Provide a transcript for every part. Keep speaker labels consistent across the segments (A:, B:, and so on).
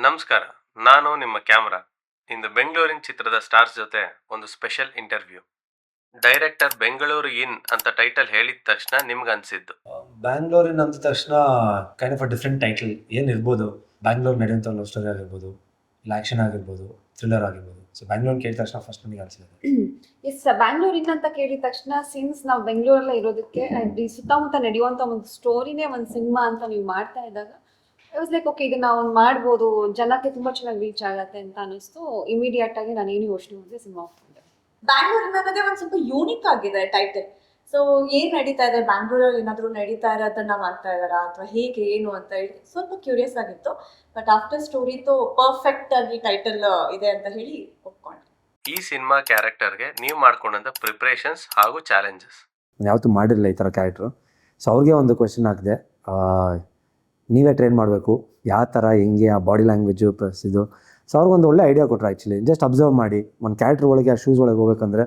A: ನಮಸ್ಕಾರ. ನಾನು ನಿಮ್ಮ ಕ್ಯಾಮ್ರಾ. ಇಂದು ಬೆಂಗಳೂರಿನ ಚಿತ್ರದ ಸ್ಟಾರ್ಸ್ ಜೊತೆ ಒಂದು special interview. Director Bengaluru in ಅಂತ ಟೈಟಲ್ ಹೇಳಿದ ತಕ್ಷಣ ನಿಮ್ಗೆ ಅನ್ಸಿದ್ದು?
B: ಬ್ಯಾಂಗ್ಳೂರಿನ ಅಂದ ತಕ್ಷಣ kind of a different title ಏನಿರ್ಬೋದು. ಬ್ಯಾಂಗ್ಳೂರ್ ನಡೆಯುವಂಥ ಲವ್ ಸ್ಟೋರಿ ಆಗಿರ್ಬೋದು, ಇಲ್ಲ ಆ್ಯಕ್ಷನ್ ಆಗಿರ್ಬೋದು, ಥ್ರಿಲ್ಲರ್ ಆಗಿರ್ಬೋದು. ಸೊ ಬ್ಯಾಂಗ್ಳೂರ್ ಕೇಳಿದ ತಕ್ಷಣ ಫಸ್ಟ್ ನನಗೆ ಅನಿಸಿದೆ.
C: ಎಸ್, ಬ್ಯಾಂಗ್ಳೂರಿನ ಅಂತ ಕೇಳಿದ ತಕ್ಷಣ ಸಿನ್ಸ್ ನಾವು ಬೆಂಗಳೂರಲ್ಲೇ ಇರೋದಕ್ಕೆ ಅಂಡ್ ಈ ಸುತ್ತಮುತ್ತ ನಡೆಯುವಂಥ ಒಂದು ಸ್ಟೋರಿನೇ ಒಂದು ಸಿನಿಮಾ ಅಂತ ನೀವು ಮಾಡ್ತಾ ಇದ್ದಾಗ ಐ ವಾಸ್ ಲೈಕ್ ಓಕೆ, ಇದನ್ನ ಒಂದು ಮಾಡ್ಬೋದು, ಜನಕ್ಕೆ ತುಂಬಾ ಚೆನ್ನಾಗಿ ರೀಚ್ ಆಗತ್ತೆ ಅಂತ ಅನಿಸ್ತು. ಇಮಿಡಿಯೇಟ್ ಆಗಿ ನಾನು ಏನು ಯೋಚನೆ ಮಾಡಿದೆ, ಸಿನಿಮಾ ಹೋಗ್ತಿದ್ದೆ.
D: ಬ್ಯಾಂಗ್ಳೂರಿನ ಅನ್ನೋದೇ ಒಂದು ಸ್ವಲ್ಪ ಯೂನಿಕ್ ಆಗಿದೆ ಟೈಟಲ್. ಸೊ ಏನ್ ನಡೀತಾ ಇದೆ ಬ್ಯಾಂಗ್ಳೂರಲ್ಲಿ, ಏನಾದ್ರು ನಡೀತಾ ಇರೋದನ್ನ ಮಾಡ್ತಾ ಇದಾರಾ ಅಥವಾ ಹೇಗೆ ಏನು ಅಂತ ಹೇಳಿ ಸ್ವಲ್ಪ ಕ್ಯೂರಿಯಸ್ ಆಗಿತ್ತು. ಬಟ್ ಆಫ್ಟರ್ ಸ್ಟೋರಿతో ಪರ್ಫೆಕ್ಟ್ ಆಗಿ ಟೈಟಲ್ ಇದೆ ಅಂತ ಹೇಳಿ ಒಪ್ಕೊಂಡೆ.
A: ಈ ಸಿನಿಮಾ ಕ್ಯಾರೆಕ್ಟರ್ಗೆ ನೀವು ಮಾಡ್ಕೊಂಡಂತ ಪ್ರಿಪ್ರೇಷನ್ಸ್ ಹಾಗೂ ಚಾಲೆಂಜಸ್.
B: ಯಾವತ್ತೂ ಮಾಡಿರಲಿಲ್ಲ ಈ ಥರ ಕ್ಯಾರೆಕ್ಟ್ರು. ಸೊ ಅವ್ರಿಗೆ ಒಂದು ಕ್ವೆಶನ್ ಹಾಕಿದೆ, ನೀವೇ ಟ್ರೈನ್ ಮಾಡಬೇಕು, ಯಾವ ಥರ ಹೆಂಗೆ ಆ ಬಾಡಿ ಲ್ಯಾಂಗ್ವೇಜು ಪ್ಲಸ್ ಇದು. ಸೊ ಅವ್ರಿಗೊಂದು ಒಳ್ಳೆ ಐಡಿಯಾ ಕೊಟ್ಟರು. ಆ್ಯಕ್ಚುಲಿ ಜಸ್ಟ್ ಅಬ್ಸರ್ವ್ ಮಾಡಿ ಒಂದು ಕ್ಯಾರೆಕ್ಟರ್ ಒಳಗೆ ಆ ಶೂಸ್ ಒಳಗೆ ಹೋಗ್ಬೇಕಂದ್ರೆ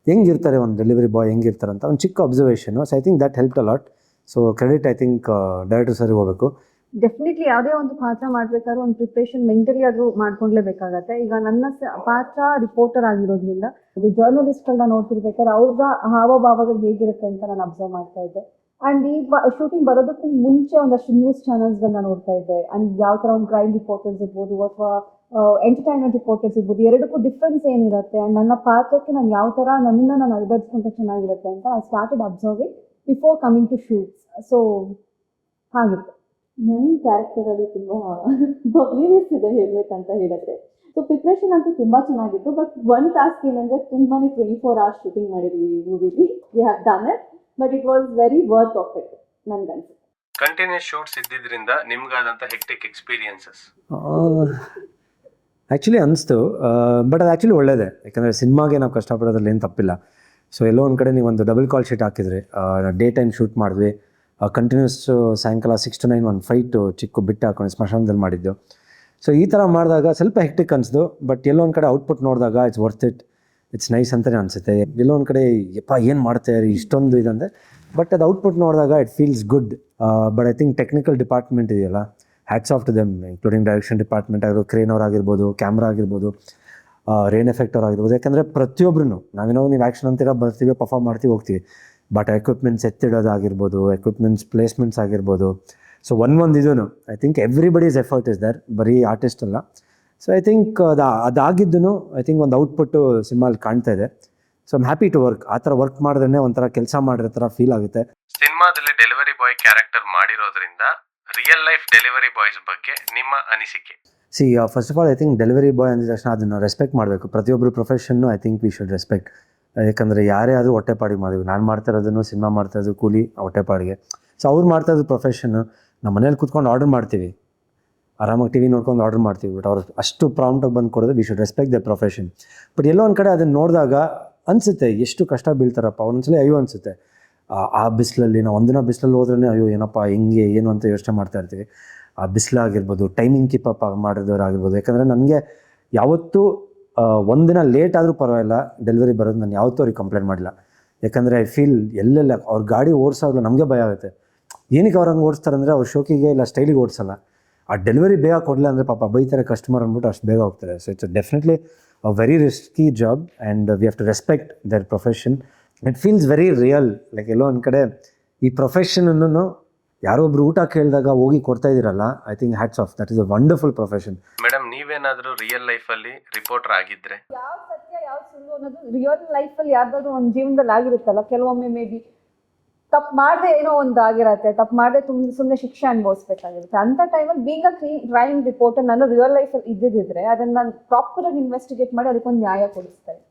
B: ಹೆಂಗಿರ್ತಾರೆ, ಒಂದು ಡೆಲಿವರಿ ಬಾಯ್ ಹೆಂಗಿರ್ತಾರೆ ಅಂತ ಒಂದು ಚಿಕ್ಕ observation. So I think that help a lot. So credit I think director ಸರಿಗೆ ಹೋಗಬೇಕು.
C: ಡೆಫಿನೆಟ್ಲಿ ಯಾವುದೇ ಒಂದು ಪಾತ್ರ ಮಾಡ್ಬೇಕಾದ್ರೂ ಒಂದು ಪ್ರಿಪ್ರೇಷನ್ ಮೆಂಟಲಿ ಅದು ಮಾಡ್ಕೊಂಡ್ಲೇಬೇಕಾಗತ್ತೆ. ಈಗ ನನ್ನ ಪಾತ್ರ ರಿಪೋರ್ಟರ್ ಆಗಿರೋದ್ರಿಂದ ಇದು ಜರ್ನಲಿಸ್ಟ್ಗಳನ್ನ ನೋಡ್ತಿರ್ಬೇಕಾದ್ರೆ ಅವ್ರ ಹಾವಭಾವಗಳು ಹೇಗಿರುತ್ತೆ ಅಂತ ನಾನು ಅಬ್ಸರ್ವ್ ಮಾಡ್ತಾ ಇದ್ದೆ. ಅಂಡ್ ಈ ಶೂಟಿಂಗ್ ಬರೋದಕ್ಕೂ ಮುಂಚೆ ಒಂದಷ್ಟು ನ್ಯೂಸ್ ಚಾನಲ್ಸ್ಗಳನ್ನ ನೋಡ್ತಾ ಇದ್ದೆ. ಅಂಡ್ ಯಾವ ಥರ ಒಂದು ಕ್ರೈಮ್ ರಿಪೋರ್ಟರ್ಸ್ ಇರ್ಬೋದು ಅಥವಾ ಎಂಟರ್ಟೈನ್ಮೆಂಟ್ ರಿಪೋರ್ಟರ್ಸ್ ಇರ್ಬೋದು, ಎರಡಕ್ಕೂ ಡಿಫ್ರೆನ್ಸ್ ಏನಿರುತ್ತೆ ಅಂಡ್ ನನ್ನ ಪಾತ್ರಕ್ಕೆ ನಾನು ಯಾವ ಥರ ನನ್ನನ್ನು ನಾನು ಅಳವಡಿಸ್ಕೊಂಡ್ರೆ ಚೆನ್ನಾಗಿರುತ್ತೆ ಅಂತ I started observing before coming to shoots. So ಹಾಗಿತ್ತು.
E: ನನ್ನ ಕ್ಯಾರೆಕ್ಟರಲ್ಲಿ ತುಂಬ ಬಬ್ಲಿನೆಸ್ ಇದೆ ಹೇಳಬೇಕಂತ ಹೇಳಿದ್ರೆ. ಸೊ ಪ್ರಿಪ್ರೇಷನ್ ಅಂತೂ ತುಂಬ ಚೆನ್ನಾಗಿತ್ತು. ಬಟ್ ಒನ್ ಟಾಸ್ಕ್ ಏನಂದರೆ ತುಂಬಾ 24 hours ಶೂಟಿಂಗ್ ಮಾಡಿದ್ವಿ ಈ ಮೂವಿಲಿ. We have done it, but it was very worth of it ನನಗನ್ಸುತ್ತೆ.
A: ಕಂಟಿನ್ಯೂಸ್ ಶೂಟ್ಸ್ ಇದ್ದಿದ್ರಿಂದ ನಿಮ್ಗಾದಂಥ ಹೆಕ್ಟಿಕ್ ಎಕ್ಸ್ಪೀರಿಯನ್ಸಸ್?
B: ಆ್ಯಕ್ಚುಲಿ ಅನಿಸ್ತು, ಬಟ್ ಅದು ಆ್ಯಕ್ಚುಲಿ ಒಳ್ಳೆಯದೇ. ಯಾಕಂದರೆ ಸಿನಿಮಾಗೆ ನಾವು ಕಷ್ಟಪಡೋದ್ರಲ್ಲಿ ಏನು ತಪ್ಪಿಲ್ಲ. ಸೊ ಎಲ್ಲೋ ಒಂದು ಕಡೆ ನೀವು ಒಂದು ಡಬಲ್ ಕಾಲ್ ಶೀಟ್ ಹಾಕಿದ್ರಿ, ಡೇ ಟೈಮ್ ಶೂಟ್ ಮಾಡಿದ್ವಿ, ಕಂಟಿನ್ಯೂಸ್ ಸಾಯಂಕಾಲ 6 to 9 ಒಂದು ಫೈಟು ಚಿಕ್ಕ ಬಿಟ್ಟು ಹಾಕೊಂಡು ಸ್ಮಶಾನದಲ್ಲಿ ಮಾಡಿದ್ದು. ಸೊ ಈ ಥರ ಮಾಡಿದಾಗ ಸ್ವಲ್ಪ ಹೆಕ್ಟಿಕ್ ಅನಿಸ್ತು. ಬಟ್ ಎಲ್ಲೋ ಒಂದು ಕಡೆ ಔಟ್ಪುಟ್ ನೋಡಿದಾಗ it's worth it, it's nice ಅಂತಲೇ ಅನಿಸುತ್ತೆ. ಎಲ್ಲೋ ಒಂದು ಕಡೆ ಯಪ್ಪ ಏನು ಮಾಡ್ತಾರೆ ಇಷ್ಟೊಂದು ಇದಂದರೆ, ಬಟ್ ಅದು ಔಟ್ಪುಟ್ ನೋಡಿದಾಗ it feels good. But I think technical department ಇದೆಯಲ್ಲ, hats off to them, including direction department ಆಗಿರ್ಬೋದು, ಕ್ರೇನ್ ಅವ್ರಾಗಿರ್ಬೋದು, ಕ್ಯಾಮ್ರಾ ಆಗಿರ್ಬೋದು, ರೇನ್ ಎಫೆಕ್ಟ್ ಅವ್ರಾಗಿರ್ಬೋದು. ಯಾಕಂದರೆ ಪ್ರತಿಯೊಬ್ಬರೂ ನಾವೇನೋ ನೀವು ಆ್ಯಕ್ಷನ್ ಅಂತೀರ ಬರ್ತೀವಿ, ಪರ್ಫಾರ್ಮ್ ಮಾಡ್ತೀವಿ, ಹೋಗ್ತೀವಿ. ಬಟ್ ಎಕ್ವಿಪ್ಮೆಂಟ್ಸ್ ಎತ್ತಿಡೋದಾಗಿರ್ಬೋದು, ಎಕ್ವಿಪ್ಮೆಂಟ್ಸ್ ಪ್ಲೇಸ್ಮೆಂಟ್ಸ್ ಆಗಿರ್ಬೋದು. ಸೊ ಒಂದು ಇದೂ I think everybody's effort is there, ಬರೀ ಆರ್ಟಿಸ್ಟ್ ಅಲ್ಲ. ಸೊ ಐ ಥಿಂಕ್ ಅದಾಗಿದ್ದೂ ಐ ಥಿಂಕ್ ಒಂದು ಔಟ್ಪುಟ್ಟು ಸಿನಿಮಾಲ್ಲಿ ಕಾಣ್ತಾ ಇದೆ. So I'm happy to work. ಆ ಥರ ವರ್ಕ್ ಮಾಡಿದ್ರೆ ಒಂಥರ ಕೆಲಸ ಮಾಡಿರೋ ಥರ ಫೀಲ್ ಆಗುತ್ತೆ.
A: ಸಿನಿಮಾದಲ್ಲಿ ಡೆಲಿವರಿ ಬಾಯ್ ಕ್ಯಾರೆಕ್ಟರ್ ಮಾಡಿರೋದ್ರಿಂದ ರಿಯಲ್ ಲೈಫ್ ಡೆಲಿವರಿ ಬಾಯ್ಸ್ ಬಗ್ಗೆ ನಿಮ್ಮ ಅನಿಸಿಕೆ?
B: First of all I think delivery boy ಅಂದ ತಕ್ಷಣ ಅದನ್ನು ರೆಸ್ಪೆಕ್ಟ್ ಮಾಡಬೇಕು. ಪ್ರತಿಯೊಬ್ಬರು profession I think V should respect. ಯಾಕಂದರೆ ಯಾರೇ ಆದರೂ ಹೊಟ್ಟೆಪಾಡಿಗೆ ಮಾಡಿದ್ವಿ. ನಾನು ಮಾಡ್ತಾ ಇರೋದನ್ನು, ಸಿನಿಮಾ ಮಾಡ್ತಾ ಇರೋದು ಕೂಲಿ ಹೊಟ್ಟೆಪಾಡಿಗೆ. ಸೊ ಅವ್ರು ಮಾಡ್ತಾ ಇರೋದು ಪ್ರೊಫೆಷನ್ನು. ನಮ್ಮ ಮನೇಲಿ ಕೂತ್ಕೊಂಡು ಆರ್ಡರ್ ಮಾಡ್ತೀವಿ, ಆರಾಮಾಗಿ ಟಿ ವಿ ನೋಡ್ಕೊಂಡು ಆರ್ಡರ್ ಮಾಡ್ತೀವಿ. ಬಟ್ ಅವ್ರು ಅಷ್ಟು ಪ್ರಾಂಪ್ಟಾಗಿ ಬಂದು ಕೊಡೋದು, we should respect the profession. But ಎಲ್ಲೋ ಒಂದು ಕಡೆ ಅದನ್ನು ನೋಡಿದಾಗ ಅನಿಸುತ್ತೆ ಎಷ್ಟು ಕಷ್ಟ ಬೀಳ್ತಾರಪ್ಪ. ಒಂದೊಂದ್ಸಲ ಅಯ್ಯೋ ಅನಿಸುತ್ತೆ, ಆ ಬಿಸಿಲಲ್ಲಿ ನಾವು ಒಂದಿನ ಬಿಸಿಲಲ್ಲಿ ಹೋದ್ರೇ ಅಯ್ಯೋ ಏನಪ್ಪ ಹಿಂಗೆ ಏನು ಅಂತ ಯೋಚನೆ ಮಾಡ್ತಾ ಇರ್ತೀವಿ. ಆ ಬಿಸಿಲಾಗಿರ್ಬೋದು, ಟೈಮಿಂಗ್ ಕೀಪ್ ಅಪ್ ಮಾಡಿದವರಾಗಿರ್ಬೋದು. ಯಾಕಂದರೆ ನನಗೆ ಯಾವತ್ತೂ ಒಂದಿನ ಲೇಟ್ ಆದರೂ ಪರವಾಗಿಲ್ಲ ಡೆಲಿವರಿ ಬರೋದು, ನಾನು ಯಾವತ್ತೂ ಅವ್ರಿಗೆ ಕಂಪ್ಲೇಂಟ್ ಮಾಡಿಲ್ಲ. ಯಾಕಂದರೆ ಐ ಫೀಲ್ ಎಲ್ಲೆಲ್ಲ ಅವ್ರ ಗಾಡಿ ಓಡಿಸೋಲ್ಲ ನಮಗೆ ಭಯ ಆಗುತ್ತೆ. ಏನಕ್ಕೆ ಅವ್ರು ಹಂಗೆ ಓಡಿಸ್ತಾರೆ ಅಂದರೆ ಅವ್ರ ಶೋಕಿಗೆ ಇಲ್ಲ ಸ್ಟೈಲಿಗೆ ಓಡಿಸಲ್ಲ. ಆ ಡೆಲಿವರಿ ಬೇಗ ಕೊಡಲಿಲ್ಲ ಅಂದರೆ ಪಾಪ ಬೈತಾರೆ ಕಸ್ಟಮರ್ ಅಂದ್ಬಿಟ್ಟು ಅಷ್ಟು ಬೇಗ ಹೋಗ್ತಾರೆ. So it's definitely a very risky job and we have to respect their profession. It feels very real. Like ಎಲ್ಲೋ ಒಂದು ಕಡೆ ಈ ಪ್ರೊಫೆಷನನ್ನು ಯಾರೊಬ್ರು ಊಟ ಕೇಳಿದಾಗ ಹೋಗಿ ಕೊಡ್ತಾ ಇದ್ದೀರಲ್ಲ, I think hats off, that is a wonderful profession.
A: Madam, ನೀವೇನಾದರೂ ರಿಯಲ್ ಲೈಫಲ್ಲಿ ರಿಪೋರ್ಟರ್ ಆಗಿದ್ರೆ?
C: ಯಾವ ಸತ್ಯ ಯಾವ ಸುಳ್ಳು ಅನ್ನೋದು ರಿಯಲ್ ಲೈಫಲ್ಲಿ ಯಾವ್ದಾದ್ರು ಒಂದು ಜೀವನದಲ್ಲಿ ಆಗಿರುತ್ತಲ್ಲ. ಕೆಲವೊಮ್ಮೆ ಮೇ ಬಿ ತಪ್ಪು ಮಾಡದೆ ಏನೋ ಒಂದು ಆಗಿರತ್ತೆ, ತಪ್ಪು ಮಾಡದೆ ಸುಮ್ಮನೆ ಶಿಕ್ಷೆ ಅನುಭವಿಸ್ಬೇಕಾಗಿರುತ್ತೆ. ಅಂಥ ಟೈಮಲ್ಲಿ ಬೀಂಗ್ ಅ ಕ್ರೈಮ್ ರಿಪೋರ್ಟರ್ ನಾನು ರಿಯಲ್ ಲೈಫಲ್ಲಿ ಇದ್ದಿದ್ರೆ ಅದನ್ನು ನಾನು ಪ್ರಾಪರಾಗಿ ಇನ್ವೆಸ್ಟಿಗೇಟ್ ಮಾಡಿ ಅದಕ್ಕೊಂದು ನ್ಯಾಯ ಕೊಡಿಸ್ತಾ ಇದ್ದೆ.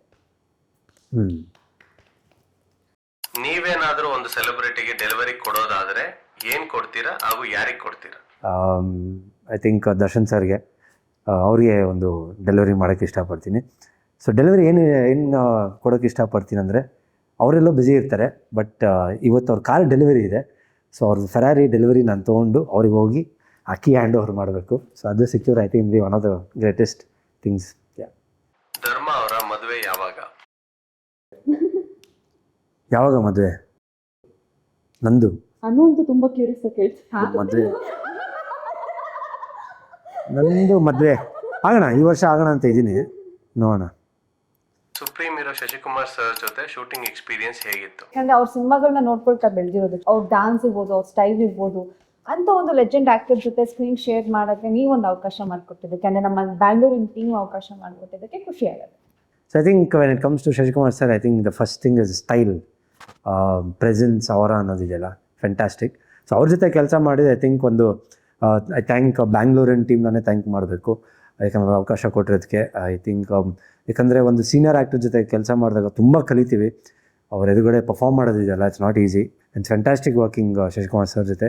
A: ನೀವೇನಾದರೂ ಒಂದು ಸೆಲೆಬ್ರಿಟಿಗೆ ಡೆಲಿವರಿ ಕೊಡೋದಾದರೆ ಏನು ಕೊಡ್ತೀರಾ ಹಾಗೂ ಯಾರಿಗೆ ಕೊಡ್ತೀರಾ?
B: ಐ ಥಿಂಕ್ ದರ್ಶನ್ ಸರ್ಗೆ, ಅವ್ರಿಗೆ ಒಂದು ಡೆಲಿವರಿ ಮಾಡೋಕ್ಕೆ ಇಷ್ಟಪಡ್ತೀನಿ. ಸೊ ಡೆಲಿವರಿ ಏನು ಕೊಡೋಕ್ಕೆ ಇಷ್ಟಪಡ್ತೀನಿ ಅಂದರೆ, ಅವರೆಲ್ಲೋ ಬ್ಯುಸಿ ಇರ್ತಾರೆ, ಬಟ್ ಇವತ್ತು ಅವ್ರ ಕಾರ್ ಡೆಲಿವರಿ ಇದೆ. ಸೊ ಅವ್ರದ್ದು ಫೆರಾರಿ ಡೆಲಿವರಿ ನಾನು ತೊಗೊಂಡು ಅವ್ರಿಗೆ ಹೋಗಿ ಅಕ್ಕಿ ಹ್ಯಾಂಡ್ ಓವರ್ ಮಾಡಬೇಕು. ಸೊ ಅದು secure I think one of the greatest things.
A: ಧರ್ಮ ಅವರ ಮದುವೆ ಯಾವಾಗ?
B: ಯಾವಾಗ ಮದುವೆ? ನಂದು
E: ಅನ್ನೋಂತೂ ತುಂಬ ಕ್ಯೂರಿಯಸ್ ಆಗಿ ಕೇಳ್ತೀನಿ.
B: ಮದುವೆ ನಂದು ಮದುವೆ ಆಗೋಣ, ಈ ವರ್ಷ ಆಗೋಣ ಅಂತ ಇದ್ದೀನಿ, ನೋಡೋಣ.
A: ಸುಪ್ರೀಂ ಹೀರೋ ಶಶಿಕುಮಾರ್ ಸರ್ ಜೊತೆ ಶೂಟಿಂಗ್ ಎಕ್ಸ್ಪೀರಿಯನ್ಸ್ ಹೇಗಿತ್ತು?
C: ಯಾಕಂದ್ರೆ ಅವ್ರ ಸಿನಿಮಾಗಳನ್ನ ನೋಡ್ಕೊಳ್ತಾ ಬೆಳೆದಿರೋದು, ಅವ್ರ ಡಾನ್ಸ್ ಇರ್ಬೋದು, ಅವ್ರ ಸ್ಟೈಲ್ ಇರ್ಬೋದು, ಅಂತ ಒಂದು ಲೆಜೆಂಡ್ ಆಕ್ಟರ್ ಜೊತೆ ಸ್ಕ್ರೀನ್ ಶೇರ್ ಮಾಡೋಕ್ಕೆ ನೀವೊಂದು ಅವಕಾಶ ಮಾಡಿಕೊಟ್ಟಿದ್ದಕ್ಕೆ, ಅಂದರೆ ನಮ್ಮ ಬ್ಯಾಂಗ್ಳೂರಿನ ಟೀಮ್ ಅವಕಾಶ ಮಾಡಿಕೊಟ್ಟಿದ್ದಕ್ಕೆ ಖುಷಿ ಆಗುತ್ತೆ.
B: So I think when it comes to Shashikumar sir, I think the first thing is style, presence, ಅವರ ಅನ್ನೋದಿದೆಯಲ್ಲ ಫ್ಯಾಂಟಾಸ್ಟಿಕ್. ಸೊ ಅವ್ರ ಜೊತೆ ಕೆಲಸ ಮಾಡಿದ್ರೆ ಐ ಥಿಂಕ್ ಒಂದು ಐ ಥ್ಯಾಂಕ್ ಬ್ಯಾಂಗ್ಳೂರಿನ ಟೀಮ್ನೇ ಥ್ಯಾಂಕ್ ಮಾಡಬೇಕು, ಯಾಕಂದ್ರೆ ಅವಕಾಶ ಕೊಟ್ಟಿರೋದಕ್ಕೆ. ಐ ಥಿಂಕ್ ಯಾಕಂದರೆ ಒಂದು ಸೀನಿಯರ್ ಆ್ಯಕ್ಟರ್ ಜೊತೆ ಕೆಲಸ ಮಾಡಿದಾಗ ತುಂಬ ಕಲಿತೀವಿ. ಅವ್ರ ಎದುರುಗಡೆ ಪರ್ಫಾರ್ಮ್ ಮಾಡೋದಿದೆಯಲ್ಲ, it's not easy. It's fantastic working Shashikumar sir ಜೊತೆ.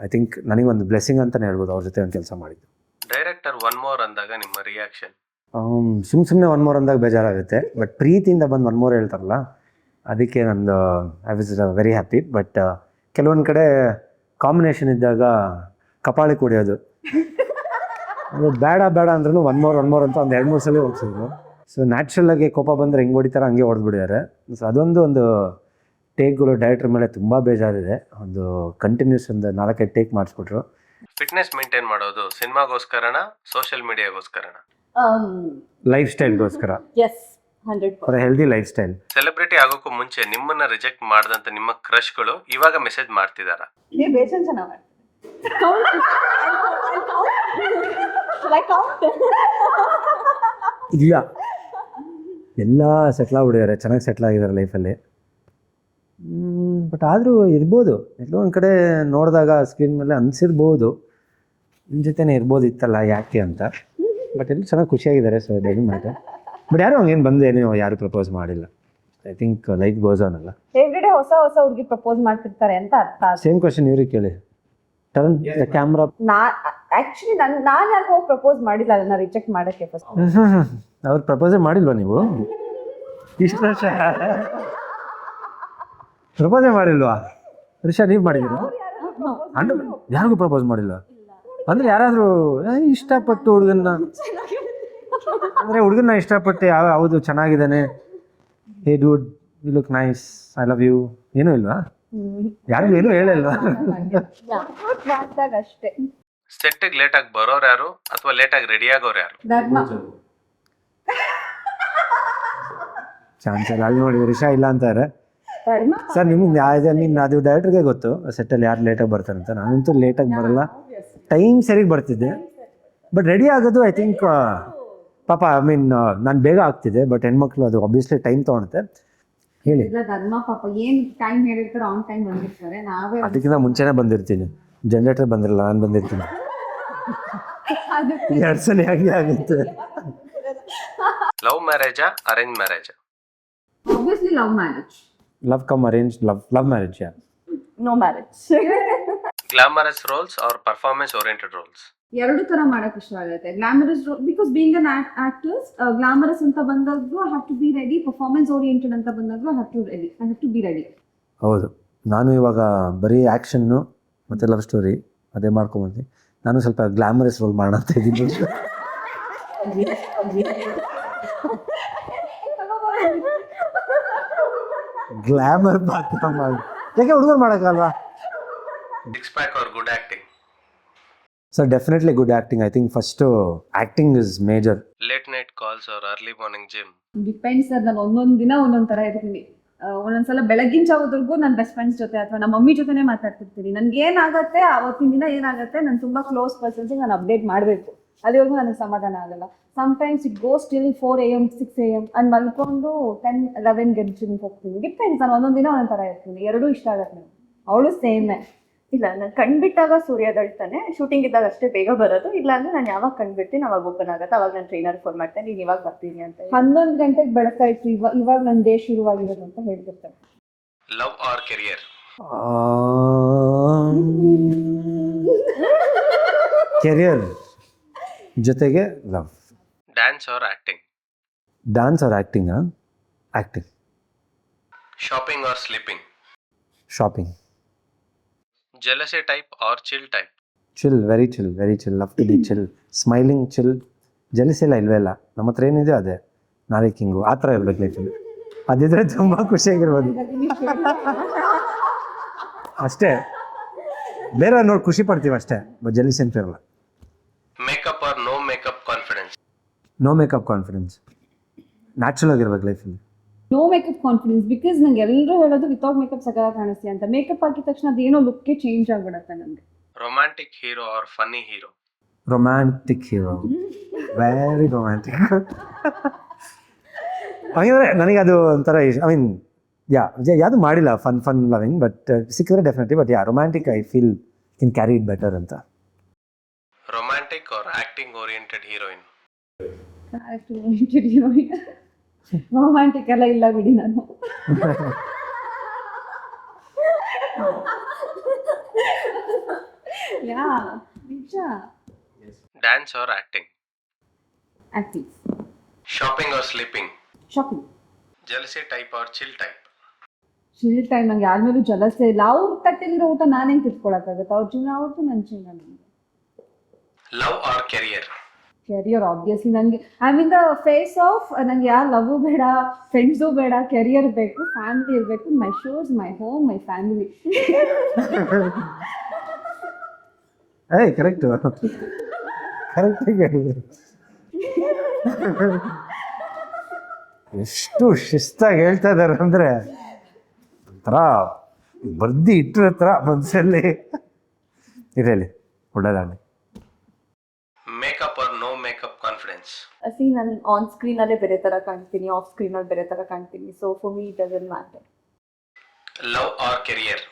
B: ಐ ಥಿಂಕ್ ನನಗೊಂದು ಬ್ಲೆಸ್ಸಿಂಗ್ ಅಂತಲೇ ಹೇಳ್ಬೋದು ಅವ್ರ ಜೊತೆ ಒಂದು ಕೆಲಸ ಮಾಡಿದ್ದು.
A: ಡೈರೆಕ್ಟರ್ ಒನ್ ಮೋರ್ ಅಂದಾಗ ನಿಮ್ಮ ರಿಯಾಕ್ಷನ್?
B: ಸುಮ್ಮನೆ ಒನ್ ಮೋರ್ ಅಂದಾಗ ಬೇಜಾರಾಗುತ್ತೆ, ಬಟ್ ಪ್ರೀತಿಯಿಂದ ಬಂದು ಒನ್ ಮೋರ್ ಹೇಳ್ತಾರಲ್ಲ, ಅದಕ್ಕೆ ನಂದು I was very happy. But ಕೆಲವೊಂದು ಕಡೆ ಕಾಂಬಿನೇಷನ್ ಇದ್ದಾಗ ಕಪಾಳಿ ಕುಡಿಯೋದು, ಬೇಡ ಬೇಡ ಅಂದ್ರೂ ಒನ್ ಮೋರ್ ಅಂತ ಒಂದು 2-3 ಸಲ ಹೋಗ್ಸಿದ್ರು. ಸೊ ನ್ಯಾಚುರಲಾಗಿ ಕೋಪ ಬಂದರೆ ಹೆಂಗೆ ಹೊಡಿತಾರೆ ಹಂಗೆ ಹೊಡೆದ್ಬಿಟ್ಟಿದ್ದಾರೆ. ಸೊ ಅದೊಂದು ಟೇಕ್ಗಳು ಡೈರೆಕ್ಟರ್ ಮೇಲೆ ತುಂಬ ಬೇಜಾರಿದೆ. ಒಂದು ಕಂಟಿನ್ಯೂಸ್ ಒಂದು 4-5 ಟೇಕ್ ಮಾಡಿಸ್ಬಿಟ್ರು.
A: ಫಿಟ್ನೆಸ್ ಮೇಂಟೈನ್ ಮಾಡೋದು ಸಿನಿಮಾಗೋಸ್ಕರನ ಸೋಷಿಯಲ್ ಮೀಡಿಯಾಗೋಸ್ಕರನ?
B: ಲೈಫ್ ಸ್ಟೈಲ್ಗೋಸ್ಕರ,
E: yes 100%.
B: For healthy life style.
A: Celebrity ಆಗೋಕ್ಕೂ ಮುಂಚೆ ನಿಮ್ಮನ್ನ ರಿಜೆಕ್ಟ್ ಮಾಡಿದಂತ ನಿಮ್ಮ ಕ್ರಶ್ಗಳು ಇವಾಗ ಮೆಸೇಜ್ ಮಾಡ್ತಿದಾರ?
C: ನೀವು ಬೇಜಾನ್ ಚೆನ್ನಾಗಿ
B: ಇಲ್ಲ, ಎಲ್ಲ ಸೆಟ್ಲ್ ಆಗ್ಬಿಟ್ಟಿದ್ದಾರೆ, ಚೆನ್ನಾಗಿ ಸೆಟ್ಲ್ ಆಗಿದ್ದಾರೆ ಲೈಫಲ್ಲಿ. ಬಟ್ ಆದರೂ ಇರ್ಬೋದು, ಎಲ್ಲೋ ಒಂದು ಕಡೆ ನೋಡಿದಾಗ ಸ್ಕ್ರೀನ್ ಮೇಲೆ ಅನಿಸಿರ್ಬೋದು ನಿಮ್ಮ ಜೊತೆನೇ ಇರ್ಬೋದಿತ್ತಲ್ಲ ಯಾಕೆ ಅಂತ. ಬಟ್ ಎಲ್ಲರೂ ಚೆನ್ನಾಗಿ ಖುಷಿಯಾಗಿದ್ದಾರೆ. So daily matter. ಬಟ್ ಯಾರು ಹಂಗೇನು ಬಂದೇನೋ ಯಾರು ಪ್ರಪೋಸ್ ಮಾಡಿಲ್ಲ. I think life goes on ಅಲ್ಲ.
C: ಎವ್ರಿ ಡೇ ಹೊಸ ಹುಡುಗಿ ಪ್ರಪೋಸ್ ಮಾಡ್ತಿರ್ತಾರೆ ಅಂತ ಅರ್ಥ.
B: ಸೇಮ್ ಕ್ವಶನ್ ಇವ್ರಿಗೆ ಕೇಳಿ. Turn camera.
C: ಆಕ್ಚುಲಿ ನಾನು ಯಾರು ಹೋಗಿ ಪ್ರಪೋಸ್ ಮಾಡಿಲ್ಲ, ಅದನ್ನ ರಿಜೆಕ್ಟ್ ಮಾಡಕ್ಕೆ ಫಸ್ಟ್.
B: ಅವ್ರು ಪ್ರಪೋಸೇ ಮಾಡಿಲ್ವಾ ನೀವು ಇಷ್ಟು ವರ್ಷ? ಪ್ರಪೋಸೇ ಮಾಡಿಲ್ವಾ ರಿಷಾ? ನೀವು ಮಾಡಿದ್ದೀರಾ? ಯಾರಿಗೂ ಪ್ರಪೋಸ್ ಮಾಡಿಲ್ಲ ಅಂದರೆ ಯಾರಾದರೂ ಇಷ್ಟಪಟ್ಟು ಹುಡುಗನ್ನ, ಅಂದರೆ ಹುಡುಗನ್ನ ಇಷ್ಟಪಟ್ಟು ಹೌದು ಚೆನ್ನಾಗಿದ್ದಾನೆ, hey dude you look nice, I love you, ಏನೂ ಇಲ್ವಾ? ಯಾರಿಗೂ ಏನೂ ಹೇಳಿಲ್ವಾ?
C: ಅಷ್ಟೇ.
A: ಸೆಟ್ಟಿಗೆ ಲೇಟಾಗಿ ಬರೋರು ಯಾರು ಅಥವಾ ಲೇಟಾಗಿ ರೆಡಿ ಆಗೋರು ಯಾರು?
B: ಚಾನ್ಸ್ ಇಲ್ಲ. ಅಲ್ಲಿ ನೋಡಿ ರಿಷಾ ಇಲ್ಲ ಅಂತಾರೆ ಸರ್. ನಿಮ್ಗೆ ಅದು ಡೈರೆಕ್ಟರ್ಗೆ ಗೊತ್ತು ಸೆಟ್ಟಲ್ಲಿ ಯಾರು ಲೇಟಾಗಿ ಬರ್ತಾರೆ ಅಂತ. ನಾನಂತೂ ಲೇಟಾಗಿ ಬರಲ್ಲ, ಟೈಮ್ ಸರಿಗೆ ಬರ್ತಿದ್ದೆ. ಬಟ್ ರೆಡಿ ಆಗೋದು ಐ ಥಿಂಕ್ ಪಾಪ ಐ ಮೀನ್ ನಾನು ಬೇಗ ಆಗ್ತಿದೆ, ಬಟ್ ಹೆಣ್ಮಕ್ಳು ಅದು ಆಬ್ವಿಯಸ್ಲಿ ಟೈಮ್ ತೊಗೊಳುತ್ತೆ. ಹೇಳಿ.
C: ಧರ್ಮ ಪಾಪ ಏನು ಟೈಮ್ ಹೇಳಿರ್ತಾರೆ ಆನ್ ಟೈಮ್ ಬಂದಿರ್ತಾರೆ. ನಾವೇ
B: ಅದಕ್ಕಿಂತ ಮುಂಚೆನೇ ಬಂದಿರ್ತೀನಿ. ಜನರೇಟರ್ ಬಂದಿರಲ್ಲ, ನಾನು ಬಂದಿರ್ತೀನಿ. 2 ಸಲ ಹಾಗೆ ಆಗುತ್ತೆ.
A: ಲವ್ ಮ್ಯಾರೇಜಾ ಅರೇಂಜ್ ಮ್ಯಾರೇಜಾ?
C: Obviously love marriage.
B: Love come arrange, love marriage. Yeah,
E: no marriage.
A: Glamorous roles or performance oriented roles?
C: ಎರಡು ತರ ಮಾಡಕ್ ಇಷ್ಟ ಆಗುತ್ತೆ. Glamorous because being an actors, glamorous ಅಂತ ಬಂದಾಗೂ I have to be ready, performance oriented ಅಂತ ಬಂದಾಗೂ I have to be ready.
B: ಹೌದು. ನಾನು ಇವಾಗ ಬರೀ ಆ್ಯಕ್ಷನ್ನು ಮತ್ತು ಲವ್ ಸ್ಟೋರಿ ಅದೇ ಮಾಡ್ಕೊಂಬಂದು ನಾನು ಸ್ವಲ್ಪ ಗ್ಲಾಮರಸ್ ರೋಲ್ ಮಾಡೋಣ ಅಂತ ಇದ್ದೀನಿ. ಗ್ಲಾಮರ್ ಪಾತ್ರ ಮಾಡಿ ಯಾಕೆ ಹುಡುಗರು ಮಾಡೋಕ್ಕಲ್ವಾ?
A: Six pack or good acting?
B: Sir definitely good acting. I think first acting is major.
A: Late night calls or early morning gym?
C: Depends sir. ನಾನು ಒಂದೊಂದು ದಿನ ಒಂದೊಂದು ಥರ ಇರ್ತೀನಿ. ಒಂದೊಂದ್ಸಲ ಬೆಳಗಿನ ಜಾವದವರೆಗೂ ನನ್ನ ಬೆಸ್ಟ್ ಫ್ರೆಂಡ್ಸ್ ಜೊತೆ ಅಥವಾ ನಮ್ಮ ಮಮ್ಮಿ ಜೊತೆನೇ ಮಾತಾಡ್ತಿರ್ತೀನಿ. ನನ್ಗೆ ಏನಾಗುತ್ತೆ ಅವತ್ತಿನ ದಿನ ಏನಾಗುತ್ತೆ, ನಾನು ತುಂಬ ಕ್ಲೋಸ್ ಪರ್ಸನ್ಸಿಗೆ ನಾನು ಅಪ್ಡೇಟ್ ಮಾಡಬೇಕು. ಅಲ್ಲಿವರೆಗೂ ನನಗೆ ಸಮಾಧಾನ ಆಗಲ್ಲ. Sometimes it goes till 4 AM 6 AM and ಮಲ್ಕೊಂಡು 10-11 ಜಿಮ್ಗೆ ಹೋಗ್ತೀನಿ. ಡಿಪೆಂಡ್ಸ್. ನಾನು ಒಂದೊಂದು ದಿನ ಒಂದೊಂದು ಥರ ಇರ್ತೀನಿ. ಎರಡೂ ಇಷ್ಟ ಆಗತ್ತೆ ನನಗೆ. ಅವಳು ಸೇಮೇ.
E: ಇಲ್ಲ, ನಾನು ಕಣ್ಬಿಟ್ಟಾಗ ಸೂರ್ಯ ದಳ್ತಾನೆ, ಶೂಟಿಂಗ್ ಇದ್ದಾಗ ಅಷ್ಟೇ ಬೇಗ ಬರೋದು. ಇಲ್ಲ ಅಂದ್ರೆ ನಾನು ಯಾವಾಗ ಕಣ್ಬಿಡ್ತೀನಿ ಅವಾಗ ಓಪನ್ ಆಗುತ್ತೆ. ಅವಾಗ ನಾನು ಟ್ರೈನರ್ ಫೋನ್ ಮಾಡ್ತೇನೆ, ನೀನು ಇವಾಗ ಬರ್ತೀನಿ ಅಂತ.
C: 11 ಗಂಟೆಗೆ ಬೆಳಕಾಯ್ತು, ಇವಾಗ ನನ್ನ ಡೇ ಶುರುವಾಗಿರೋದು ಅಂತ ಹೇಳ್ತಿರ್ತಾರೆ.
A: Love or career?
B: ಕೆರಿಯರ್ ಜೊತೆಗೆ love.
A: Dance or acting?
B: Dance or ಆ್ಯಕ್ಟಿಂಗಾ? Acting.
A: Shopping or sleeping?
B: Shopping.
A: Jealousy type or chill type?
B: Chill, very chill. Love to be chill, smiling chill. Jealousy ಎಲ್ಲ ಇಲ್ವೇ ಇಲ್ಲ. ನಮ್ಮ ಹತ್ರ ಏನಿದೆ ಅದೇ ನಾವೇ ಕಿಂಗು. ಆ ಥರ ಇರ್ಬೇಕು ಲೈಫಲ್ಲಿ. ಅದಿದ್ರೆ ತುಂಬ ಖುಷಿಯಾಗಿರ್ಬೋದು ಅಷ್ಟೇ. ಬೇರೆ ನೋಡಿ ಖುಷಿ ಪಡ್ತೀವಿ ಅಷ್ಟೇ, ಬಟ್ ಜೆಲಸಿ ಅಂತ ಇರಲ್ಲ.
A: Makeup or no makeup confidence.
B: No makeup confidence, natural ಆಗಿರ್ಬೇಕು ಲೈಫಲ್ಲಿ.
C: ನೋ ಮೇಕಪ್ ಕಾನ್ಫಿಡೆನ್ಸ್, ಬಿಕಾಸ್ ನಂಗೆ ಎಲ್ಲರೂ ಹೇಳೋದು ವಿತೌಟ್ ಮೇಕಪ್ ಸಗಲ ಕಾಣಿಸ್ತೀಯ ಅಂತ. ಮೇಕಪ್ ಹಾಕಿದ ತಕ್ಷಣ ಅದೇನೋ ಲುಕ್ಕೇ ಚೇಂಜ್ ಆಗಿಬಿಡುತ್ತೆ ನನಗೆ.
A: Romantic hero or funny hero.
B: Romantic hero, very romantic. ಹಾಗಿದ್ರೆ ನನಗೆ ಅದು ಒಂಥರ ಐ ಮೀನ್ ಯಾವುದು ಮಾಡಿಲ್ಲ ಫನ್ ಲವಿಂಗ್, ಬಟ್ ಸಿಕ್ಕಿದ್ರೆ definitely. But romantic I feel can carry it better ಅಂತ.
A: Romantic or acting oriented heroine.
C: Romantic ಎಲ್ಲ ಇಲ್ಲ ಬಿಡಿ ನಾನು. ಯಾ ನಿಜ.
A: Dance or acting.
C: Acting.
A: Shopping or sleeping.
C: Shopping.
A: Jealousy type or chill type.
C: Chill time. ನಂಗೆ ಯಾರ ಮೇಲೂ ಜಲಸೆ ಇಲ್ಲ. ಅವ್ರ ತಟ್ಟೆಲಿರೋ ಊಟ ನಾನೇನು ತಿಳ್ಕೊಳಕ್ಕಾಗತ್ತೆ? ಅವ್ರ ಜೀವನ ಅವ್ರದ್ದು, ನನ್ನ ಜೀವನ ನನಗೆ.
A: Love or career.
C: Career obviously. ನನಗೆ I mean the phase of, ನಂಗೆ ಯಾರು ಲವ್ ಬೇಡ, ಫ್ರೆಂಡ್ಸು ಬೇಡ, ಕೆರಿಯರ್ ಬೇಕು, ಫ್ಯಾಮಿಲಿ ಇರಬೇಕು. My shows, my home, my family.
B: Hey correct, ಕರೆಕ್ಟಾಗಿ ಹೇಳಿದೆ. ಎಷ್ಟು ಶಿಸ್ತಾಗಿ ಹೇಳ್ತಾ ಇದ್ದಾರೆ ಅಂದರೆ ಒಂಥರ ಬರ್ದಿ ಇಟ್ಟರ ಹತ್ರ ಮನಸ್ಸಲ್ಲಿ ಇರಲಿ. ಒಳ್ಳೆದಾಗಲಿ.
A: Makeup or no makeup confidence.
E: See, ನಾನು ಆನ್ ಸ್ಕ್ರೀನಲ್ಲೇ ಬೇರೆ ಥರ ಕಾಣ್ತೀನಿ, ಆಫ್ ಸ್ಕ್ರೀನಲ್ಲಿ ಬೇರೆ ಥರ ಕಾಣ್ತೀನಿ. So for me it doesn't matter.
A: Love or career.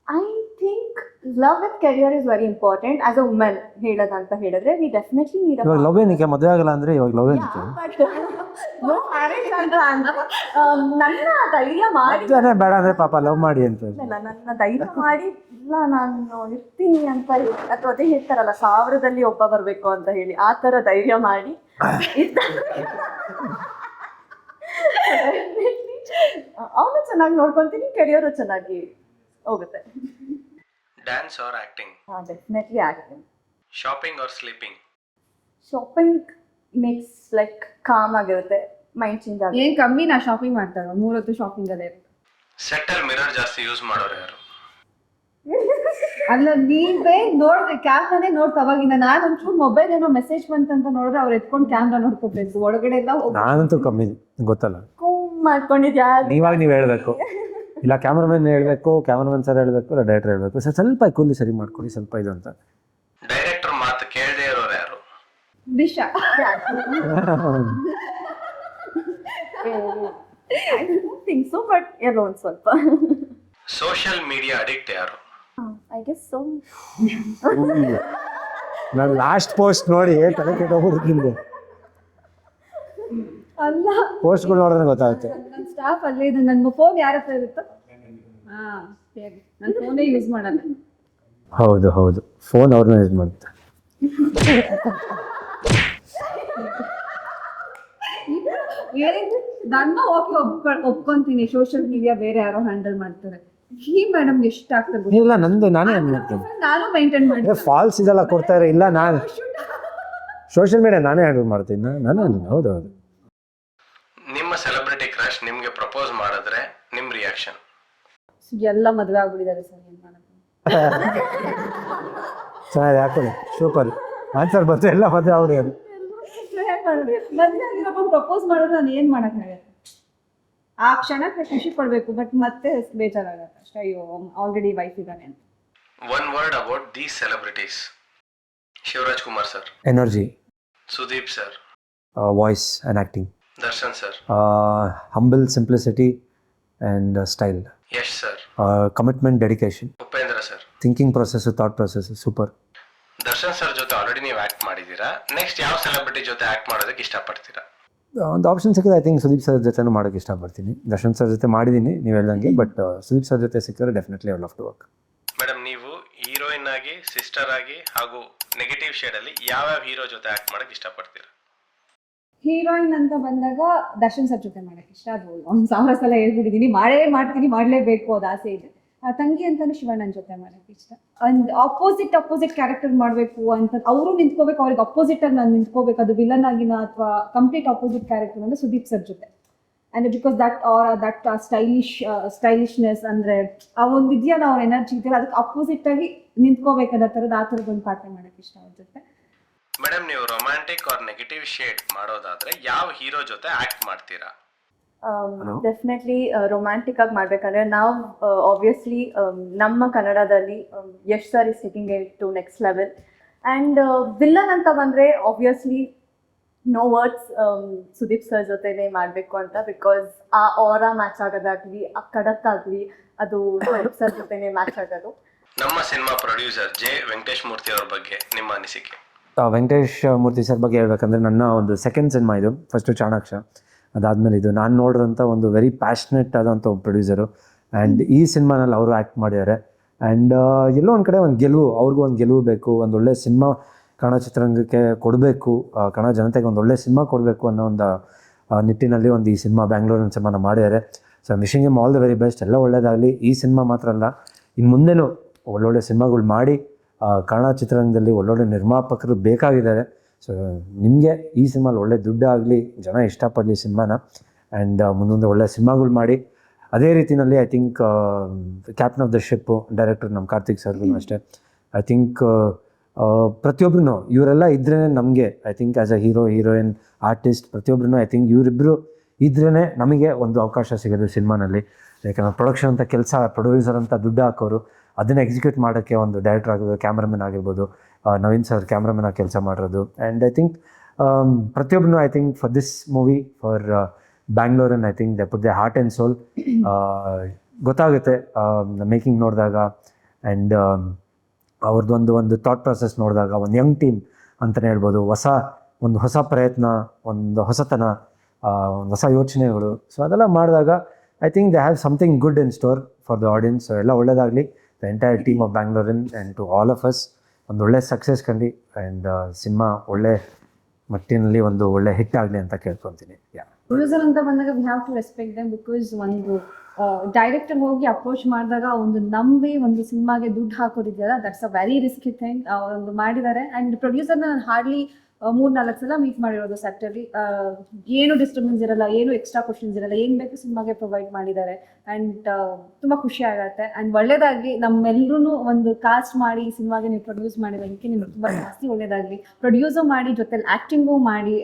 E: I think love with career is very important. As a women ಹೇಳೋದಂತ ಹೇಳಿದ್ರೆ ವಿ ಡೆಫಿನೆಟ್ಲಿ ನೀಡ್
B: ಇವಾಗ ಲವ್ ಏನಕ್ಕೆ ಮದುವೆ ಆಗಲ್ಲ ಅಂದರೆ ಇವಾಗ ಲವ್ ಏನಕ್ಕೆ?
E: ನನ್ನ ಧೈರ್ಯ ಮಾಡಿ
B: ಬೇಡ ಅಂದರೆ ಪಾಪ ಲವ್ ಮಾಡಿ ಅಂತ.
E: ನನ್ನ ಧೈರ್ಯ ಮಾಡಿ ಇಲ್ಲ ನಾನು ಇರ್ತೀನಿ ಅಂತ ಹೇಳಿ, ಅಥವಾ ಅದೇ ಹೇಳ್ತಾರಲ್ಲ 1000ದಲ್ಲಿ ಒಬ್ಬ ಬರಬೇಕು ಅಂತ ಹೇಳಿ, ಆ ಥರ ಧೈರ್ಯ ಮಾಡಿ ಅವನು ಚೆನ್ನಾಗಿ ನೋಡ್ಕೊಂತೀನಿ, ಕೆರಿಯರು ಚೆನ್ನಾಗಿ ಹೋಗುತ್ತೆ.
A: Dance or acting.
E: Definitely acting.
A: Shopping or sleeping.
E: Shopping makes like com ಆಗಿರುತ್ತೆ, ಮೈಂಡ್ ಚೇಂಜ್ ಆಗುತ್ತೆ.
C: ಏನ್ ಕಮ್ಮಿ ನಾ ಶಾಪಿಂಗ್ ಮಾಡ್ತಾರ? 3 ಹೊತ್ತು ಶಾಪಿಂಗ್ ಅದೇ.
A: ಸೆಟ್ಟಲ್ ಮಿರರ್ ಜಾಸ್ತಿ ಯೂಸ್ ಮಾಡೋರು ಯಾರು?
C: ಅಲ್ಲ, ನೀವೇ ನೋಡ್ದೆ ಕ್ಯಾಮ್ರಾನೇ ನೋಡ್ತಾ. ಅವಾಗಿಂದ ನಾನು ಒಂಚೂರು ಮೊಬೈಲ್ ಏನೋ ಮೆಸೇಜ್ ಬಂತಂತ ನೋಡಿದ್ರೆ ಅವ್ರು ಎತ್ಕೊಂಡು ಕ್ಯಾಮ್ರಾ ನೋಡ್ಕೋಬೇಕು. ಒಳಗಡೆ ಎಲ್ಲ
B: ನಾನಂತೂ ಕಮ್ಮಿ, ಗೊತ್ತಲ್ಲ.
E: ಮಾಡ್ಕೊಂಡಿದ್ಯಾ?
B: ನೀವಾಗ ನೀವು ಹೇಳಬೇಕು, ಇಲ್ಲ ಕ್ಯಾಮ್ರಾಮನ್ ಹೇಳಬೇಕು, ಕ್ಯಾಮ್ರಾಮನ್ ಸರ್ ಹೇಳಬೇಕು, ಇಲ್ಲ ಡೈರೆಕ್ಟರ್ ಹೇಳಬೇಕು. ಸರ್ ಸ್ವಲ್ಪ ಕೂಲಿ ಸರಿ ಮಾಡ್ಕೊಡಿ, ಸ್ವಲ್ಪ ಇದು ಅಂತ.
A: ಡೈರೆಕ್ಟರ್ ಮಾತು ಕೇಳದೆ ಇರೋರು ಯಾರು?
C: ದಿಶಾ.
E: ಥಿಂಕ್ ಸೊ, ಬಟ್ ಎಲ್ಲೋ ಒಂದು ಸ್ವಲ್ಪ.
A: ಸೋಷಿಯಲ್ ಮೀಡಿಯಾ ಅಡಿಕ್ಟ್ ಯಾರು?
E: I guess so.
B: ನಾನು ಲಾಸ್ಟ್ ಪೋಸ್ಟ್ ನೋಡಿ ತಲೆ ಕೆಟ್ಟೋಗ್ಬಿಡ್ತೀನಿ.
C: ಅಲ್ಲ,
B: ಪೋಸ್ಟ್ಗಳು ನೋಡಿದ್ರೆ ಗೊತ್ತಾಗುತ್ತೆ.
C: ನನ್ನ ಸ್ಟಾಫ್ ಅಲ್ಲೇ ಇದೆ. ನನ್ನ ಫೋನ್ ಯಾರ ಹತ್ರ ಇರುತ್ತೋ ನನ್ನ ಫೋನೇ ಯೂಸ್ ಮಾಡಲ್ಲ.
B: ಹೌದು ಹೌದು, ಫೋನ್ ಅವ್ರನ್ನ ಯೂಸ್ ಮಾಡುತ್ತೆ.
C: ನನ್ನ ಓಕೆ ಒಪ್ಕೊಂತೀನಿ, ಸೋಷಿಯಲ್ ಮೀಡಿಯಾ ಬೇರೆ ಯಾರೋ ಹ್ಯಾಂಡಲ್ ಮಾಡ್ತಾರೆ. ಈ ಮೇಡಮ್ ಎಷ್ಟು ಆಗ್ತದೆ?
B: ಇಲ್ಲ, ನಂದು ನಾನೇ ಮಾಡ್ತೀನಿ.
C: ನಾನು ಮೇಂಟೈನ್ ಮಾಡಿ
B: ಫಾಲ್ಸ್ ಇದೆಲ್ಲ ಕೊಡ್ತಾರೆ. ಇಲ್ಲ, ನಾನು ಸೋಷಿಯಲ್ ಮೀಡಿಯಾ ನಾನೇ ಹ್ಯಾಂಡಲ್ ಮಾಡ್ತೀನಿ. ನಾನು ಹೌದು ಹೌದು.
A: ನಿಮ್ಮ ಸೆಲೆಬ್ರಿಟಿ ಕ್ರಶ್ ನಿಮ್ಗೆ ಪ್ರಪೋಸ್ ಮಾಡಿದ್ರೆ ನಿಮ್ ರಿಯಾಕ್ಷನ್?
C: ಎಲ್ಲ ಮದುವೆ ಆಗ್ಬಿಟ್ಟಿದ್ದಾರೆ ಸರ್, ಏನ್ ಮಾಡೋದು?
B: ಚೆನ್ನಾಗಿದೆ, ಹಾಕೊಳ್ಳಿ. ಸೂಪರ್ ಆನ್ಸರ್ ಬಂತು. ಎಲ್ಲ ಮದುವೆ ಅವ್ರಿ ಅದು.
C: ಮದುವೆ ಆಗಿರೋಬ್ಬ ಪ್ರಪೋಸ್ ಮಾಡಿದ್ರೆ ನಾನು ಏನ್ ಮಾಡಕ್ಕಾಗತ್ತೆ? ಆ ಕ್ಷಣಕ್ಕೆ ಖುಷಿ ಪಡ್ಬೇಕು, ಬಟ್ ಮತ್ತೆ ಬೇಜಾರಾಗತ್ತೆ ಅಷ್ಟೇ. ಅಯ್ಯೋ, ಆಲ್ರೆಡಿ ವೈಫ್ ಇದ್ದಾನೆ ಅಂತ.
A: One word about these celebrities. Shivaraj Kumar sir.
B: Energy.
A: Sudeep sir.
B: Voice and acting.
A: Darshan sir.
B: Humble simplicity and style.
A: Yash sir.
B: Commitment, dedication.
A: Upendra sir.
B: Thinking process, thought process super.
A: Darshan sir ಜೊತೆ ಆಲ್ರೆಡಿ ನೀವು ಆಕ್ಟ್ ಮಾಡಿದ್ದೀರಾ. Next ಯಾವ celebrity ಜೊತೆ act ಮಾಡೋದಕ್ಕೆ ಇಷ್ಟಪಡ್ತೀರಾ?
B: ಒಂದು option ಸಿಕ್ಕಿದ್ರೆ I think Sudeep sir ಜೊತೆನೂ ಮಾಡೋಕ್ಕೆ ಇಷ್ಟಪಡ್ತೀನಿ. ದರ್ಶನ್ ಸರ್ ಜೊತೆ ಮಾಡಿದ್ದೀನಿ ನೀವು ಹೇಳ್ದಂಗೆ, ಬಟ್ ಸುದೀಪ್ ಸರ್ ಜೊತೆ ಸಿಕ್ಕಿದ್ರೆ definitely I love to work.
A: Madam, ನೀವು ಹೀರೋಯಿನ್ ಆಗಿ, ಸಿಸ್ಟರ್ ಆಗಿ ಹಾಗೂ ನೆಗೆಟಿವ್ ಶೇಡ್ ಅಲ್ಲಿ ಯಾವ್ಯಾವ ಹೀರೋ ಜೊತೆ ಆಕ್ಟ್ ಮಾಡಕ್ಕೆ ಇಷ್ಟಪಡ್ತೀರಾ?
C: ಹೀರೋಯಿನ್ ಅಂತ ಬಂದಾಗ ದರ್ಶನ್ ಸರ್ ಜೊತೆ ಮಾಡಕ್ಕೆ ಇಷ್ಟ. ಅದು 1000 ಸಲ ಹೇಳ್ಬಿಟ್ಟಿದ್ದೀನಿ, ಮಾಡ್ತೀನಿ, ಮಾಡಲೇಬೇಕು, ಅದು ಆಸೆ ಇದೆ. ತಂಗಿ ಅಂತಂದ್ರೆ ಶಿವಣ್ಣನ ಜೊತೆ ಮಾಡಕ್ಕೆ ಇಷ್ಟ. ಒಂದು ಅಪೋಸಿಟ್ ಕ್ಯಾರೆಕ್ಟರ್ ಮಾಡಬೇಕು ಅಂತ ಅವರು ನಿಂತ್ಕೋಬೇಕು, ಅವ್ರಿಗೆ ಅಪೋಸಿಟ್ ಆಗಿ ನಾನು ನಿಂತ್ಕೋಬೇಕು. ಅದು ವಿಲನ್ ಆಗಿನ ಅಥವಾ ಕಂಪ್ಲೀಟ್ ಅಪೋಸಿಟ್ ಕ್ಯಾರೆಕ್ಟರ್ ಅಂದ್ರೆ ಸುದೀಪ್ ಸರ್ ಜೊತೆ. ಅಂಡ್ ಬಿಕಾಸ್ ದಟ್ ಸ್ಟೈಲಿಶ್ನೆಸ್ ಅಂದ್ರೆ ಆ ಒಂದು ಇದೆಯಲ್ಲ, ಅವ್ರ ಎನರ್ಜಿ ಇದೆಯಲ್ಲ, ಅದಕ್ಕೆ ಅಪೋಸಿಟ್ ಆಗಿ ನಿಂತ್ಕೋಬೇಕನ್ನೋ ಥರದ್ದು, ಆ ಥರದ್ದು ಒಂದು ಪಾತ್ರ ಮಾಡಕ್ಕೆ ಇಷ್ಟ ಅವ್ರ ಜೊತೆ.
A: ಮೇಡಮ್, ನೀವು ರೊಮ್ಯಾಂಟಿಕ್ ಆರ್ ನೆಗೆಟಿವ್ ಶೇಡ್ ಮಾಡೋದಾದ್ರೆ ಯಾವ ಹೀರೋ ಜೊತೆ ಆಕ್ಟ್ ಮಾಡ್ತೀರಾ?
B: Hello?
E: ಡೆಫಿನೆಟ್ಲಿ ರೊಮ್ಯಾಂಟಿಕ್ ಆಗಿ ಮಾಡ್ಬೇಕಂದ್ರೆ ನಾವು ಆಬ್ವಿಯಸ್ಲಿ ನಮ್ಮ ಕನ್ನಡದಲ್ಲಿ Yash sir is taking it to next level. And villain ಅಂತ ಬಂದರೆ obviously no words, Sudeep sir ಜೊತೆನೇ ಮಾಡಬೇಕು ಅಂತ. ಬಿಕಾಸ್ ಆ ಆರಾ ಮ್ಯಾಚ್ ಆಗೋದಾಗ್ಲಿ, ಆ ಖಡಕ್ ಆಗಲಿ, ಅದು ಸುದೀಪ್ ಸರ್ ಜೊತೆನೇ ಮ್ಯಾಚ್ ಆಗೋದು.
A: ನಮ್ಮ ಸಿನಿಮಾ ಪ್ರೊಡ್ಯೂಸರ್ ಜೆ ವೆಂಕಟೇಶ್ ಮೂರ್ತಿ ಅವ್ರ ಬಗ್ಗೆ ನಿಮ್ಮ ಅನಿಸಿಕೆ?
B: ವೆಂಕಟೇಶ್ ಮೂರ್ತಿ ಸರ್ ಬಗ್ಗೆ ಹೇಳ್ಬೇಕಂದ್ರೆ ನನ್ನ ಒಂದು ಸೆಕೆಂಡ್ ಸಿನಿಮಾ ಇದು. ಫಸ್ಟು ಚಾಣಾಕ್ಷ, ಅದಾದಮೇಲೆ ಇದು ನಾನು ನೋಡಿರೋಂಥ ಒಂದು ವೆರಿ ಪ್ಯಾಷನೆಟ್ ಆದಂಥ ಒಂದು ಪ್ರೊಡ್ಯೂಸರು. ಆ್ಯಂಡ್ ಈ ಸಿನಿಮಾನಲ್ಲಿ ಅವರು ಆ್ಯಕ್ಟ್ ಮಾಡಿದ್ದಾರೆ. ಆ್ಯಂಡ್ ಎಲ್ಲೋ ಒಂದು ಕಡೆ ಒಂದು ಗೆಲುವು, ಅವ್ರಿಗೂ ಒಂದು ಗೆಲುವು ಬೇಕು, ಒಂದು ಒಳ್ಳೆ ಸಿನಿಮಾ ಕನ್ನಡ ಚಿತ್ರರಂಗಕ್ಕೆ ಕೊಡಬೇಕು, ಕನ್ನಡ ಜನತೆಗೆ ಒಂದು ಒಳ್ಳೆ ಸಿನಿಮಾ ಕೊಡಬೇಕು ಅನ್ನೋ ಒಂದು ನಿಟ್ಟಿನಲ್ಲಿ ಒಂದು ಈ ಸಿನಿಮಾ ಬ್ಯಾಂಗ್ಳೂರಿನ ಸಿನಿಮಾನ ಮಾಡಿದ್ದಾರೆ. So wishing him all the very best. ಎಲ್ಲ ಒಳ್ಳೆಯದಾಗಲಿ. ಈ ಸಿನಿಮಾ ಮಾತ್ರ ಅಲ್ಲ, ಇನ್ನು ಮುಂದೆನೂ ಒಳ್ಳೊಳ್ಳೆ ಸಿನಿಮಾಗಳು ಮಾಡಿ ಕನ್ನಡ ಚಿತ್ರರಂಗದಲ್ಲಿ ಒಳ್ಳೊಳ್ಳೆ ನಿರ್ಮಾಪಕರು ಬೇಕಾಗಿದ್ದಾರೆ. ಸೊ ನಿಮಗೆ ಈ ಸಿನಿಮಾಲಿ ಒಳ್ಳೆ ದುಡ್ಡು ಆಗಲಿ, ಜನ ಇಷ್ಟಪಡಲಿ ಸಿನಿಮಾನ. ಆ್ಯಂಡ್ ಮುಂದೊಂದು ಒಳ್ಳೆ ಸಿನಿಮಾಗಳು ಮಾಡಿ. ಅದೇ ರೀತಿಯಲ್ಲಿ I think captain of the ship director ನಮ್ಮ ಕಾರ್ತಿಕ್ ಸರ್ಗೂ ಅಷ್ಟೇ. ಐ ಥಿಂಕ್ ಪ್ರತಿಯೊಬ್ಬರೂ ಇವರೆಲ್ಲ ಇದ್ರೇ ನಮಗೆ I think as a heroine, artist ಪ್ರತಿಯೊಬ್ಬರೂ ಐ ಥಿಂಕ್ ಇವರಿಬ್ಬರು ಇದ್ರೇ ನಮಗೆ ಒಂದು ಅವಕಾಶ ಸಿಗೋದು ಸಿನಿಮಾನಲ್ಲಿ. ಯಾಕಂದರೆ ಪ್ರೊಡಕ್ಷನ್ ಅಂತ ಕೆಲಸ, ಪ್ರೊಡ್ಯೂಸರ್ ಅಂತ ದುಡ್ಡು ಹಾಕೋರು, ಅದನ್ನು ಎಕ್ಸಿಕ್ಯೂಟ್ ಮಾಡೋಕ್ಕೆ ಒಂದು ಡೈರೆಕ್ಟರ್ ಆಗಿರ್ಬೋದು, ಕ್ಯಾಮ್ರಾಮನ್ ಆಗಿರ್ಬೋದು, ನವೀನ್ ಸರ್ ಕ್ಯಾಮ್ರಾಮನ್ ಆಗಿ ಕೆಲಸ ಮಾಡಿರೋದು. ಆ್ಯಂಡ್ ಐ ಥಿಂಕ್ ಪ್ರತಿಯೊಬ್ಬರೂ I think for this movie, for Bangalorean, I think they put the heart and soul. ಗೊತ್ತಾಗುತ್ತೆ ಮೇಕಿಂಗ್ ನೋಡಿದಾಗ. ಆ್ಯಂಡ್ ಅವ್ರದ್ದೊಂದು ಥಾಟ್ ಪ್ರೊಸೆಸ್ ನೋಡಿದಾಗ, ಒಂದು ಯಂಗ್ ಟೀಮ್ ಅಂತಲೇ ಹೇಳ್ಬೋದು. ಒಂದು ಹೊಸ ಪ್ರಯತ್ನ, ಒಂದು ಹೊಸತನ, ಒಂದು ಹೊಸ ಯೋಚನೆಗಳು. ಸೊ ಅದೆಲ್ಲ ಮಾಡಿದಾಗ I think they have something good in store for the audience. ಎಲ್ಲ ಒಳ್ಳೆಯದಾಗಲಿ. The entire team of Bangalorean and to all of us ಒಂದು ಒಳ್ಳೆ ಸಕ್ಸಸ್ ಕಂಡು. ಆ್ಯಂಡ್ ಸಿನಿಮಾ ಒಳ್ಳೆ ಮಟ್ಟಿನಲ್ಲಿ ಒಂದು ಒಳ್ಳೆ ಹಿಟ್ ಆಗಲಿ ಅಂತ ಕೇಳ್ಕೊತೀನಿ.
C: ಪ್ರೊಡ್ಯೂಸರ್ ಅಂತ ಬಂದಾಗ we have to respect them. Because ಒಂದು ಡೈರೆಕ್ಟರ್ ಹೋಗಿ ಅಪ್ರೋಚ್ ಮಾಡಿದಾಗ ಒಂದು ನಂಬಿ ಒಂದು ಸಿನಿಮಾಗೆ ದುಡ್ಡು ಹಾಕೋದಿದೆಯಲ್ಲ, that's a very risky thing. ಒಂದು ಮಾಡಿದ್ದಾರೆ. ಆ್ಯಂಡ್ ಪ್ರೊಡ್ಯೂಸರ್ನ ನಾನು ಹಾರ್ಡ್ಲಿ 3-4 ಸಲ ಮೀಟ್ ಮಾಡಿರೋದು ಸೆಟ್ಟಲ್ಲಿ. ಏನು ಡಿಸ್ಟರ್ಬೆನ್ಸ್ ಇರಲ್ಲ, ಏನು ಎಕ್ಸ್ಟ್ರಾ ಕ್ವಶನ್ಸ್ ಇರಲ್ಲ, ಏನು ಬೇಕು ಸಿನಿಮಾಗೆ ಪ್ರೊವೈಡ್ ಮಾಡಿದ್ದಾರೆ. ಆ್ಯಂಡ್ ತುಂಬ ಖುಷಿ ಆಗುತ್ತೆ. ಆ್ಯಂಡ್ ಒಳ್ಳೇದಾಗಲಿ. ನಮ್ಮೆಲ್ಲರೂ ಒಂದು ಕಾಸ್ಟ್ ಮಾಡಿ ಈ ಸಿನಿಮಾಗೆ ನೀವು ಪ್ರೊಡ್ಯೂಸ್ ಮಾಡಿರೋದಕ್ಕೆ ನಿಮ್ಗೆ ತುಂಬ ಜಾಸ್ತಿ ಒಳ್ಳೇದಾಗಲಿ. ಪ್ರೊಡ್ಯೂಸರ್ ಮಾಡಿ, ಜೊತೆಲಿ ಆ್ಯಕ್ಟಿಂಗು ಮಾಡಿ,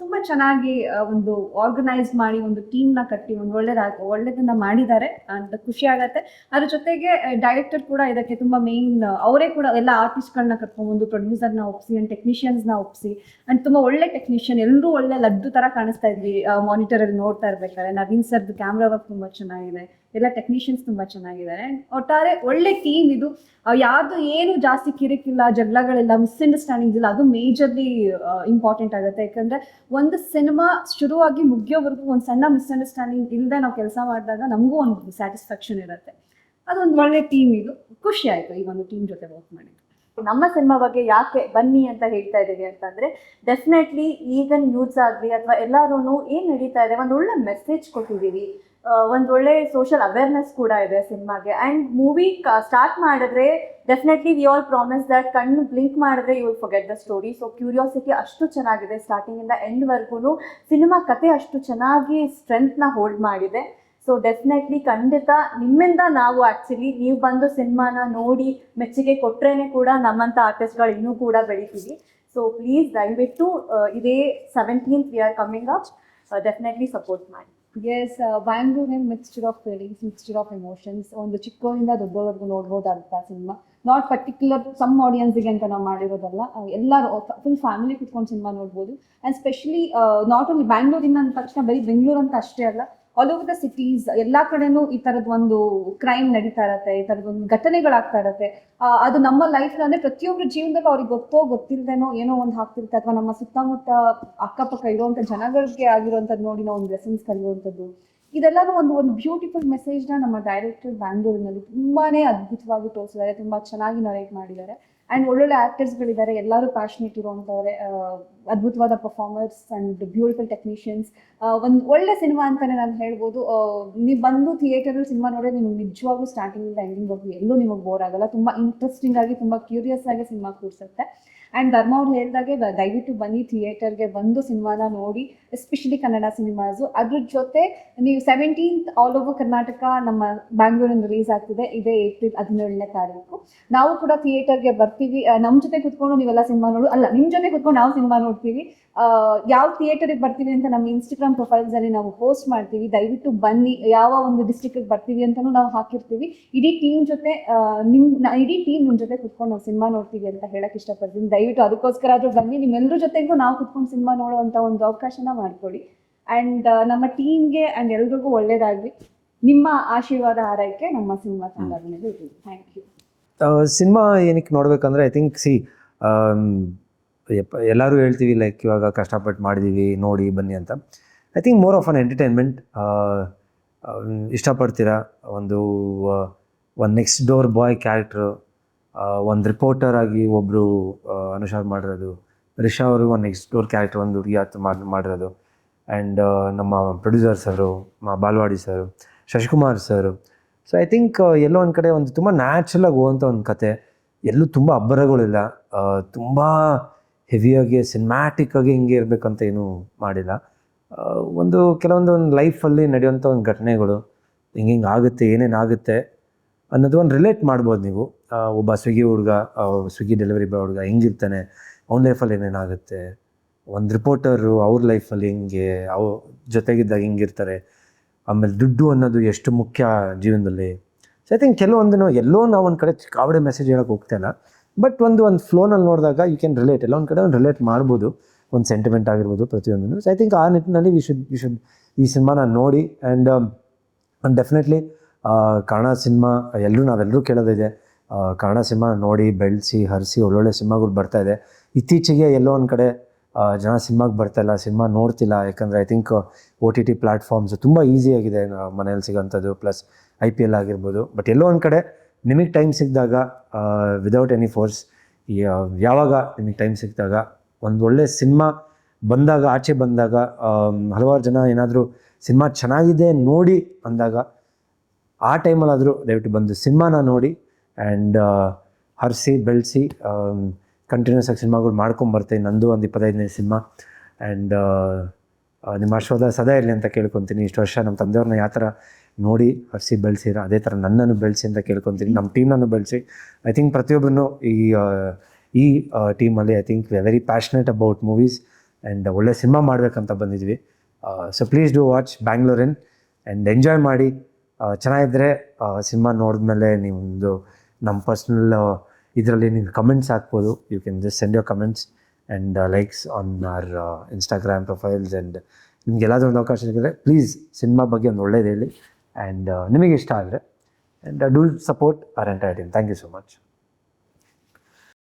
C: ತುಂಬ ಚೆನ್ನಾಗಿ ಒಂದು ಆರ್ಗನೈಸ್ ಮಾಡಿ, ಒಂದು ಟೀಮ್ನ ಕಟ್ಟಿ ಒಂದು ಒಳ್ಳೆದನ್ನ ಮಾಡಿದ್ದಾರೆ ಅಂತ ಖುಷಿ ಆಗುತ್ತೆ. ಅದ್ರ ಜೊತೆಗೆ ಡೈರೆಕ್ಟರ್ ಕೂಡ ಇದಕ್ಕೆ ತುಂಬ ಮೇಯ್ನ್, ಅವರೇ ಕೂಡ ಎಲ್ಲ ಆರ್ಟಿಸ್ಟ್ಗಳನ್ನ ಕರ್ಕೊಂಡ್ಬಂದು ಪ್ರೊಡ್ಯೂಸರ್ನ ಒಪ್ಪಿಸಿ ಆ್ಯಂಡ್ ಟೆಕ್ನಿಷಿಯನ್ಸ್ನ ಒಪ್ಪಿಸಿ. ಆ್ಯಂಡ್ ತುಂಬ ಒಳ್ಳೆ ಟೆಕ್ನಿಷಿಯನ್, ಎಲ್ಲರೂ ಒಳ್ಳೆ ಲಡ್ಡು ಥರ ಕಾಣಿಸ್ತಾ ಇದ್ವಿ ಮಾನಿಟರಲ್ಲಿ ನೋಡ್ತಾ ಇರ್ಬೇಕಾದ್ರೆ. ನವೀನ್ ಸರ್ದು ಕ್ಯಾಮ್ರಾ ವರ್ಕ್ ತುಂಬ ಚೆನ್ನಾಗಿದೆ, ಎಲ್ಲ ಟೆಕ್ನಿಷಿಯನ್ಸ್ ತುಂಬ ಚೆನ್ನಾಗಿದ್ದಾರೆ. ಆ್ಯಂಡ್ ಒಟ್ಟಾರೆ ಒಳ್ಳೆ ಟೀಮ್ ಇದು. ಯಾರ್ದು ಏನು ಜಾಸ್ತಿ ಕಿರಿಕಿಲ್ಲ, ಜಗಳಗಳಿಲ್ಲ, ಮಿಸ್ಅಂಡರ್ಸ್ಟ್ಯಾಂಡಿಂಗ್ಸ್ ಇಲ್ಲ. ಅದು ಮೇಜರ್ಲಿ ಇಂಪಾರ್ಟೆಂಟ್ ಆಗುತ್ತೆ. ಯಾಕಂದರೆ ಒಂದು ಸಿನಿಮಾ ಶುರುವಾಗಿ ಮುಗಿಯೋವರೆಗೂ ಒಂದು ಸಣ್ಣ ಮಿಸ್ಅಂಡರ್ಸ್ಟ್ಯಾಂಡಿಂಗ್ ಇಲ್ಲದೆ ನಾವು ಕೆಲಸ ಮಾಡಿದಾಗ ನಮಗೂ ಒಂದು ಸ್ಯಾಟಿಸ್ಫ್ಯಾಕ್ಷನ್ ಇರುತ್ತೆ. ಅದೊಂದು ಒಳ್ಳೆ ಟೀಮ್ ಇದು. ಖುಷಿ ಆಯಿತು ಈ ಒಂದು ಟೀಮ್ ಜೊತೆ ವರ್ಕ್ ಮಾಡಿ.
E: ನಮ್ಮ ಸಿನಿಮಾ ಬಗ್ಗೆ ಯಾಕೆ ಬನ್ನಿ ಅಂತ ಹೇಳ್ತಾ ಇದ್ದೀವಿ ಅಂತಂದರೆ, ಡೆಫಿನೆಟ್ಲಿ ಈಗ ನ್ಯೂಸ್ ಆಗಲಿ ಅಥವಾ ಎಲ್ಲರೂ ಏನು ನಡೀತಾ ಇದೆ, ಒಂದು ಒಳ್ಳೆ ಮೆಸೇಜ್ ಕೊಟ್ಟಿದ್ದೀವಿ. ಒಂದು ಒಳ್ಳೆ ಸೋಷಿಯಲ್ ಅವೇರ್ನೆಸ್ ಕೂಡ ಇದೆ ಸಿನಿಮಾಗೆ. ಆ್ಯಂಡ್ ಮೂವಿ ಸ್ಟಾರ್ಟ್ ಮಾಡಿದ್ರೆ definitely we all promise that ಕಣ್ಣು ಬ್ಲಿಂಕ್ ಮಾಡಿದ್ರೆ you will forget the story. So curiosity ಅಷ್ಟು ಚೆನ್ನಾಗಿದೆ, ಸ್ಟಾರ್ಟಿಂಗಿಂದ ಎಂಡ್ವರೆಗೂ ಸಿನಿಮಾ ಕತೆ ಅಷ್ಟು ಚೆನ್ನಾಗಿ ಸ್ಟ್ರೆಂತ್ನ ಹೋಲ್ಡ್ ಮಾಡಿದೆ. ಸೊ ಡೆಫಿನೆಟ್ಲಿ ಖಂಡಿತ ನಿಮ್ಮಿಂದ ನಾವು ಆ್ಯಕ್ಚುಲಿ ನೀವು ಬಂದು ಸಿನಿಮಾನ ನೋಡಿ ಮೆಚ್ಚುಗೆ ಕೊಟ್ರೇನೆ ಕೂಡ ನಮ್ಮಂಥ ಆರ್ಟಿಸ್ಟ್ಗಳು ಇನ್ನೂ ಕೂಡ ಬೆಳಿತೀವಿ. ಸೊ ಪ್ಲೀಸ್ ದಯವಿಟ್ಟು ಇದೇ 17th we are coming up, definitely support ಮಾಡಿ.
C: Yes, Bangalore mixture of feelings, mixture of emotions. ಒಂದು ಚಿಕ್ಕವರಿಂದ ದೊಡ್ಡವರೆಗೂ ನೋಡ್ಬೋದಂಥ ಸಿನಿಮಾ. ನಾಟ್ ಪರ್ಟಿಕ್ಯುಲರ್ ಸಮ್ ಆಡಿಯನ್ಸಿಗೆ ಅಂತ ನಾವು ಮಾಡಿರೋದಲ್ಲ. ಎಲ್ಲರೂ ಫುಲ್ ಫ್ಯಾಮಿಲಿ ಕುತ್ಕೊಂಡು ಸಿನಿಮಾ ನೋಡ್ಬೋದು. ಆ್ಯಂಡ್ ಸ್ಪೆಷಲಿ ನಾಟ್ ಓನ್ಲಿ ಬ್ಯಾಂಗ್ಳೂರಿನ ಅಂದ ತಕ್ಷಣ ಬರೀ ಬೆಂಗಳೂರು ಅಂತ ಅಷ್ಟೇ ಅಲ್ಲ, ಆಲ್ ಓವರ್ ದ ಸಿಟೀಸ್ ಎಲ್ಲ ಕಡೆನೂ ಈ ಥರದ್ದು ಒಂದು ಕ್ರೈಮ್ ನಡೀತಾ ಇರುತ್ತೆ, ಈ ಥರದ್ದೊಂದು ಘಟನೆಗಳಾಗ್ತಾ ಇರುತ್ತೆ. ಅದು ನಮ್ಮ ಲೈಫ್ ಅಂದರೆ ಪ್ರತಿಯೊಬ್ಬರ ಜೀವನದಲ್ಲೂ ಅವ್ರಿಗೆ ಗೊತ್ತಿಲ್ಲದೇನೋ ಏನೋ ಒಂದು ಆಗ್ತಿರುತ್ತೆ. ಅಥವಾ ನಮ್ಮ ಸುತ್ತಮುತ್ತ ಅಕ್ಕಪಕ್ಕ ಇರುವಂಥ ಜನಗಳಿಗೆ ಆಗಿರುವಂಥದ್ದು ನೋಡಿ ನಾವು ಒಂದು ಲೆಸನ್ಸ್ ಕಲಿಯುವಂಥದ್ದು. ಇದೆಲ್ಲನೂ ಒಂದು ಬ್ಯೂಟಿಫುಲ್ ಮೆಸೇಜ್ನ ನಮ್ಮ ಡೈರೆಕ್ಟರ್ ಬ್ಯಾಂಗ್ಳೂರಿನಲ್ಲಿ ತುಂಬಾ ಅದ್ಭುತವಾಗಿ ತೋರಿಸಿದ್ದಾರೆ, ತುಂಬ ಚೆನ್ನಾಗಿ ನರೇಟ್ ಮಾಡಿದ್ದಾರೆ. ಆ್ಯಂಡ್ ಒಳ್ಳೊಳ್ಳೆ ಆ್ಯಕ್ಟರ್ಸ್ಗಳಿದ್ದಾರೆ, ಎಲ್ಲರೂ ಪ್ಯಾಷನೇಟ್ ಇರುವಂಥವ್ರೆ, ಅದ್ಭುತವಾದ ಪರ್ಫಾರ್ಮರ್ಸ್ ಆ್ಯಂಡ್ ಬ್ಯೂಟಿಫುಲ್ ಟೆಕ್ನಿಷಿಯನ್ಸ್. ಒಂದು ಒಳ್ಳೆ ಸಿನಿಮಾ ಅಂತಲೇ ನಾನು ಹೇಳ್ಬೋದು. ನೀವು ಬಂದು ಥಿಯೇಟರಲ್ಲಿ ಸಿನಿಮಾ ನೋಡಿದ್ರೆ ನಿಮ್ಗೆ ನಿಜವಾಗ್ಲೂ ಸ್ಟಾರ್ಟಿಂಗಿಂದ ಎಂಡಿಂಗ್ವರೆಗೂ ಎಲ್ಲೂ ನಿಮಗೆ ಬೋರ್ ಆಗಲ್ಲ. ತುಂಬ ಇಂಟ್ರೆಸ್ಟಿಂಗ್ ಆಗಿ, ತುಂಬ ಕ್ಯೂರಿಯಸ್ ಆಗಿ ಸಿನಿಮಾ ಕೂರಿಸುತ್ತೆ. ಆ್ಯಂಡ್ ಧರ್ಮ ಅವ್ರು ಹೇಳಿದಾಗೆ ದಯವಿಟ್ಟು ಬನ್ನಿ ಥಿಯೇಟರ್ಗೆ ಬಂದು ಸಿನಿಮಾನ ನೋಡಿ, ಎಸ್ಪೆಷಲಿ ಕನ್ನಡ ಸಿನಿಮಾಸು. ಅದ್ರ ಜೊತೆ ನೀವು 17th ಆಲ್ ಓವರ್ ಕರ್ನಾಟಕ ನಮ್ಮ ಬ್ಯಾಂಗ್ಳೂರಲ್ಲಿ ರಿಲೀಸ್ ಆಗ್ತಿದೆ, ಇದೇ ಏಪ್ರಿಲ್ 17ನೇ ತಾರೀಕು. ನಾವು ಕೂಡ ಥಿಯೇಟರ್ಗೆ ಬರ್ತೀವಿ, ನಮ್ಮ ಜೊತೆ ಕುತ್ಕೊಂಡು ನೀವೆಲ್ಲ ಸಿನಿಮಾ ನಿಮ್ಮ ಜೊತೆ ಕುತ್ಕೊಂಡು ನಾವು ಸಿನಿಮಾ ನೋಡ್ತೀವಿ. ಯಾವ ಥಿಯೇಟರಿಗೆ ಬರ್ತೀವಿ ಅಂತ ನಮ್ಮ ಇನ್ಸ್ಟಾಗ್ರಾಮ್ ಪ್ರೊಫೈಲ್ಸಲ್ಲಿ ನಾವು ಪೋಸ್ಟ್ ಮಾಡ್ತೀವಿ. ದಯವಿಟ್ಟು ಬನ್ನಿ, ಯಾವ ಒಂದು ಡಿಸ್ಟ್ರಿಕ್ಟಿಗೆ ಬರ್ತೀವಿ ಅಂತಲೂ ನಾವು ಹಾಕಿರ್ತೀವಿ. ಇಡೀ ಟೀಮ್ ಜೊತೆ ಇಡೀ ಟೀಮ್ ನಿಮ್ಮ ಜೊತೆ ಕುತ್ಕೊಂಡು ನಾವು ಸಿನಿಮಾ ನೋಡ್ತೀವಿ ಅಂತ ಹೇಳಕ್ಕೆ ಇಷ್ಟಪಡ್ತೀನಿ. ದಯವಿಟ್ಟು ಅದಕ್ಕೋಸ್ಕರ ಆದರೂ ಬನ್ನಿ, ನಿಮ್ಮೆಲ್ಲರ ಜೊತೆಗೂ ನಾವು ಕುತ್ಕೊಂಡು ಸಿನಿಮಾ ನೋಡುವಂಥ ಒಂದು ಅವಕಾಶನ ಮಾಡಿಕೊಡಿ. ಆ್ಯಂಡ್ ನಮ್ಮ ಟೀಮ್ಗೆ ಆ್ಯಂಡ್ ಎಲ್ರಿಗೂ ಒಳ್ಳೇದಾಗಲಿ. ನಿಮ್ಮ ಆಶೀರ್ವಾದ ಹಾರೈಕೆ ನಮ್ಮ ಸಿನಿಮಾ ತಂಡದ ಮೇಲೆ ಇರಲಿ. Thank you.
B: ಸಿನಿಮಾ ಏನಕ್ಕೆ ನೋಡಬೇಕಂದ್ರೆ ಐ ಥಿಂಕ್ ಎಲ್ಲರೂ ಹೇಳ್ತೀವಿ ಲೈಕ್ ಇವಾಗ ಕಷ್ಟಪಟ್ಟು ಮಾಡಿದ್ದೀವಿ ನೋಡಿ ಬನ್ನಿ ಅಂತ. I think more of an entertainment. ಇಷ್ಟಪಡ್ತೀರಾ ಒಂದು ನೆಕ್ಸ್ಟ್ ಡೋರ್ ಬಾಯ್ ಕ್ಯಾರೆಕ್ಟ್ರು, ಒಂದು ರಿಪೋರ್ಟರ್ ಆಗಿ ಒಬ್ಬರು ಅನುಷಾರ್ ಮಾಡಿರೋದು, ರಿಷಾ ಅವರು ಒಂದು ನೆಕ್ಸ್ಟ್ ಡೋರ್ ಕ್ಯಾರೆಕ್ಟರ್ ಒಂದು ಹುಡುಗಿ ಮಾಡಿರೋದು, ಆ್ಯಂಡ್ ನಮ್ಮ producer sir, Balwadi sir, Shashikumar sir. So I think ಎಲ್ಲೋ ಒಂದು ಕಡೆ ಒಂದು ತುಂಬ ನ್ಯಾಚುರಲಾಗಿ ಹೋಗುವಂಥ ಒಂದು ಕತೆ, ಎಲ್ಲೂ ತುಂಬ ಅಬ್ಬರಗಳಿಲ್ಲ, ತುಂಬ ಹೆವಿಯಾಗಿ ಸಿನಿಮ್ಯಾಟಿಕ್ಕಾಗಿ ಹಿಂಗೆ ಇರಬೇಕಂತ ಏನೂ ಮಾಡಿಲ್ಲ. ಕೆಲವೊಂದು ಲೈಫಲ್ಲಿ ನಡೆಯುವಂಥ ಒಂದು ಘಟನೆಗಳು ಹಿಂಗೆ ಆಗುತ್ತೆ, ಏನೇನಾಗುತ್ತೆ ಅನ್ನೋದು ಒಂದು ರಿಲೇಟ್ ಮಾಡ್ಬೋದು ನೀವು. ಒಬ್ಬ ಸ್ವಿಗ್ಗಿ ಡೆಲಿವರಿ ಬಾಯ್ ಹುಡುಗ ಹೆಂಗಿರ್ತಾನೆ, ಅವ್ನ ಲೈಫಲ್ಲಿ ಏನೇನಾಗುತ್ತೆ, ಒಂದು ರಿಪೋರ್ಟರು ಅವ್ರ ಲೈಫಲ್ಲಿ ಹಿಂಗೆ ಜೊತೆಗಿದ್ದಾಗ ಹಿಂಗಿರ್ತಾರೆ, ಆಮೇಲೆ ದುಡ್ಡು ಅನ್ನೋದು ಎಷ್ಟು ಮುಖ್ಯ ಜೀವನದಲ್ಲಿ. ಸೊ ಐ ಥಿಂಕ್ ಎಲ್ಲೋ ನಾವು ಒಂದು ಕಡೆ ಕಾವಡೆ ಮೆಸೇಜ್ ಹೇಳೋಕೆ ಹೋಗ್ತಾಯಿಲ್ಲ, ಬಟ್ ಒಂದು ಫ್ಲೋನಲ್ಲಿ ನೋಡಿದಾಗ ಯು ಕ್ಯಾನ್ ರಿಲೇಟ್, ಎಲ್ಲ ಒಂದು ಕಡೆ ಒಂದು ರಿಲೇಟ್ ಮಾಡ್ಬೋದು, ಒಂದು ಸೆಂಟಿಮೆಂಟ್ ಆಗಿರ್ಬೋದು ಪ್ರತಿಯೊಂದನ್ನು. ಸೊ ಐ ಥಿಂಕ್ ಆ ನಿಟ್ಟಿನಲ್ಲಿ ವಿ ಶುಡ್ ಈ ಸಿನಿಮಾನ ನೋಡಿ. ಆ್ಯಂಡ್ ಡೆಫಿನೆಟ್ಲಿ ಕನ್ನಡ ಸಿನಿಮಾ ನಾವೆಲ್ಲರೂ ಕೇಳೋದಿದೆ, ಕನ್ನಡ ಸಿನಿಮಾ ನೋಡಿ ಬೆಳೆಸಿ ಹರಿಸಿ ಒಳ್ಳೊಳ್ಳೆ ಸಿನಿಮಾಗಳು ಬರ್ತಾಯಿದೆ. ಇತ್ತೀಚೆಗೆ ಎಲ್ಲೋ ಒಂದು ಕಡೆ ಜನ ಸಿನಿಮಾಗೆ ಬರ್ತಾಯಿಲ್ಲ, ಸಿನಿಮಾ ನೋಡ್ತಿಲ್ಲ. ಯಾಕಂದರೆ ಐ ಥಿಂಕ್ OTT ಪ್ಲ್ಯಾಟ್ಫಾರ್ಮ್ಸ್ ತುಂಬ ಈಸಿಯಾಗಿದೆ ಮನೇಲಿ ಸಿಗೋಂಥದ್ದು, ಪ್ಲಸ್ IPL ಆಗಿರ್ಬೋದು. ಬಟ್ ಎಲ್ಲೋ ಒಂದು ಕಡೆ ನಿಮಗೆ ಟೈಮ್ ಸಿಕ್ಕಿದಾಗ ವಿದೌಟ್ ಎನಿ ಫೋರ್ಸ್, ಯಾವಾಗ ನಿಮಗೆ ಟೈಮ್ ಸಿಕ್ಕಿದಾಗ ಒಂದು ಒಳ್ಳೆ ಸಿನಿಮಾ ಬಂದಾಗ, ಆಚೆ ಬಂದಾಗ, ಹಲವಾರು ಜನ ಏನಾದರೂ ಸಿನಿಮಾ ಚೆನ್ನಾಗಿದೆ ನೋಡಿ ಅಂದಾಗ ಆ ಟೈಮಲ್ಲಾದರೂ ದಯವಿಟ್ಟು ಬಂದು ಸಿನಿಮಾನ ನೋಡಿ ಆ್ಯಂಡ್ ಹರಿಸಿ ಬೆಳೆಸಿ ಕಂಟಿನ್ಯೂಸ್ ಆಗಿ ಸಿನಿಮಾಗಳು ಮಾಡ್ಕೊಂಬರ್ತೀನಿ. ನಂದು ಒಂದು 25ನೇ ಸಿನಿಮಾ. ಆ್ಯಂಡ್ ನಿಮ್ಮ ಆಶೀರ್ವಾದ ಸದಾ ಇರಲಿ ಅಂತ ಕೇಳ್ಕೊತೀನಿ. ಇಷ್ಟು ವರ್ಷ ನಮ್ಮ ತಂದೆಯವ್ರನ್ನ ಯಾವ ಥರ ನೋಡಿ ಹರಿಸಿ ಬೆಳೆಸಿರ, ಅದೇ ಥರ ನನ್ನನ್ನು ಬೆಳೆಸಿ ಅಂತ ಕೇಳ್ಕೊತೀನಿ. ನಮ್ಮ ಟೀಮ್ನನ್ನು ಬೆಳೆಸಿ. ಐ ಥಿಂಕ್ ಪ್ರತಿಯೊಬ್ಬರೂ ಈ ಟೀಮಲ್ಲಿ I think we are very passionate about movies and ಒಳ್ಳೆ ಸಿನಿಮಾ ಮಾಡಬೇಕಂತ ಬಂದಿದ್ವಿ. So please do watch Bangalorean and enjoy ಮಾಡಿ. ಚೆನ್ನಾಗಿದ್ದರೆ ಸಿನಿಮಾ ನೋಡಿದ್ಮೇಲೆ ನೀವೊಂದು ನಮ್ಮ ಪರ್ಸ್ನಲ್ ಇದರಲ್ಲಿ ನೀವು ಕಮೆಂಟ್ಸ್ ಹಾಕ್ಬೋದು. You can just send your comments and likes on our Instagram profiles. And ನಿಮ್ಗೆ ಎಲ್ಲಾದರೂ ಒಂದು ಅವಕಾಶ ಸಿಕ್ಕಿದ್ರೆ ಪ್ಲೀಸ್ ಸಿನಿಮಾ ಬಗ್ಗೆ ಒಂದು ಒಳ್ಳೇದು ಹೇಳಿ. ಆ್ಯಂಡ್ ನಿಮಗೆ ಇಷ್ಟ ಆದರೆ and do support our entire team. Thank you so much.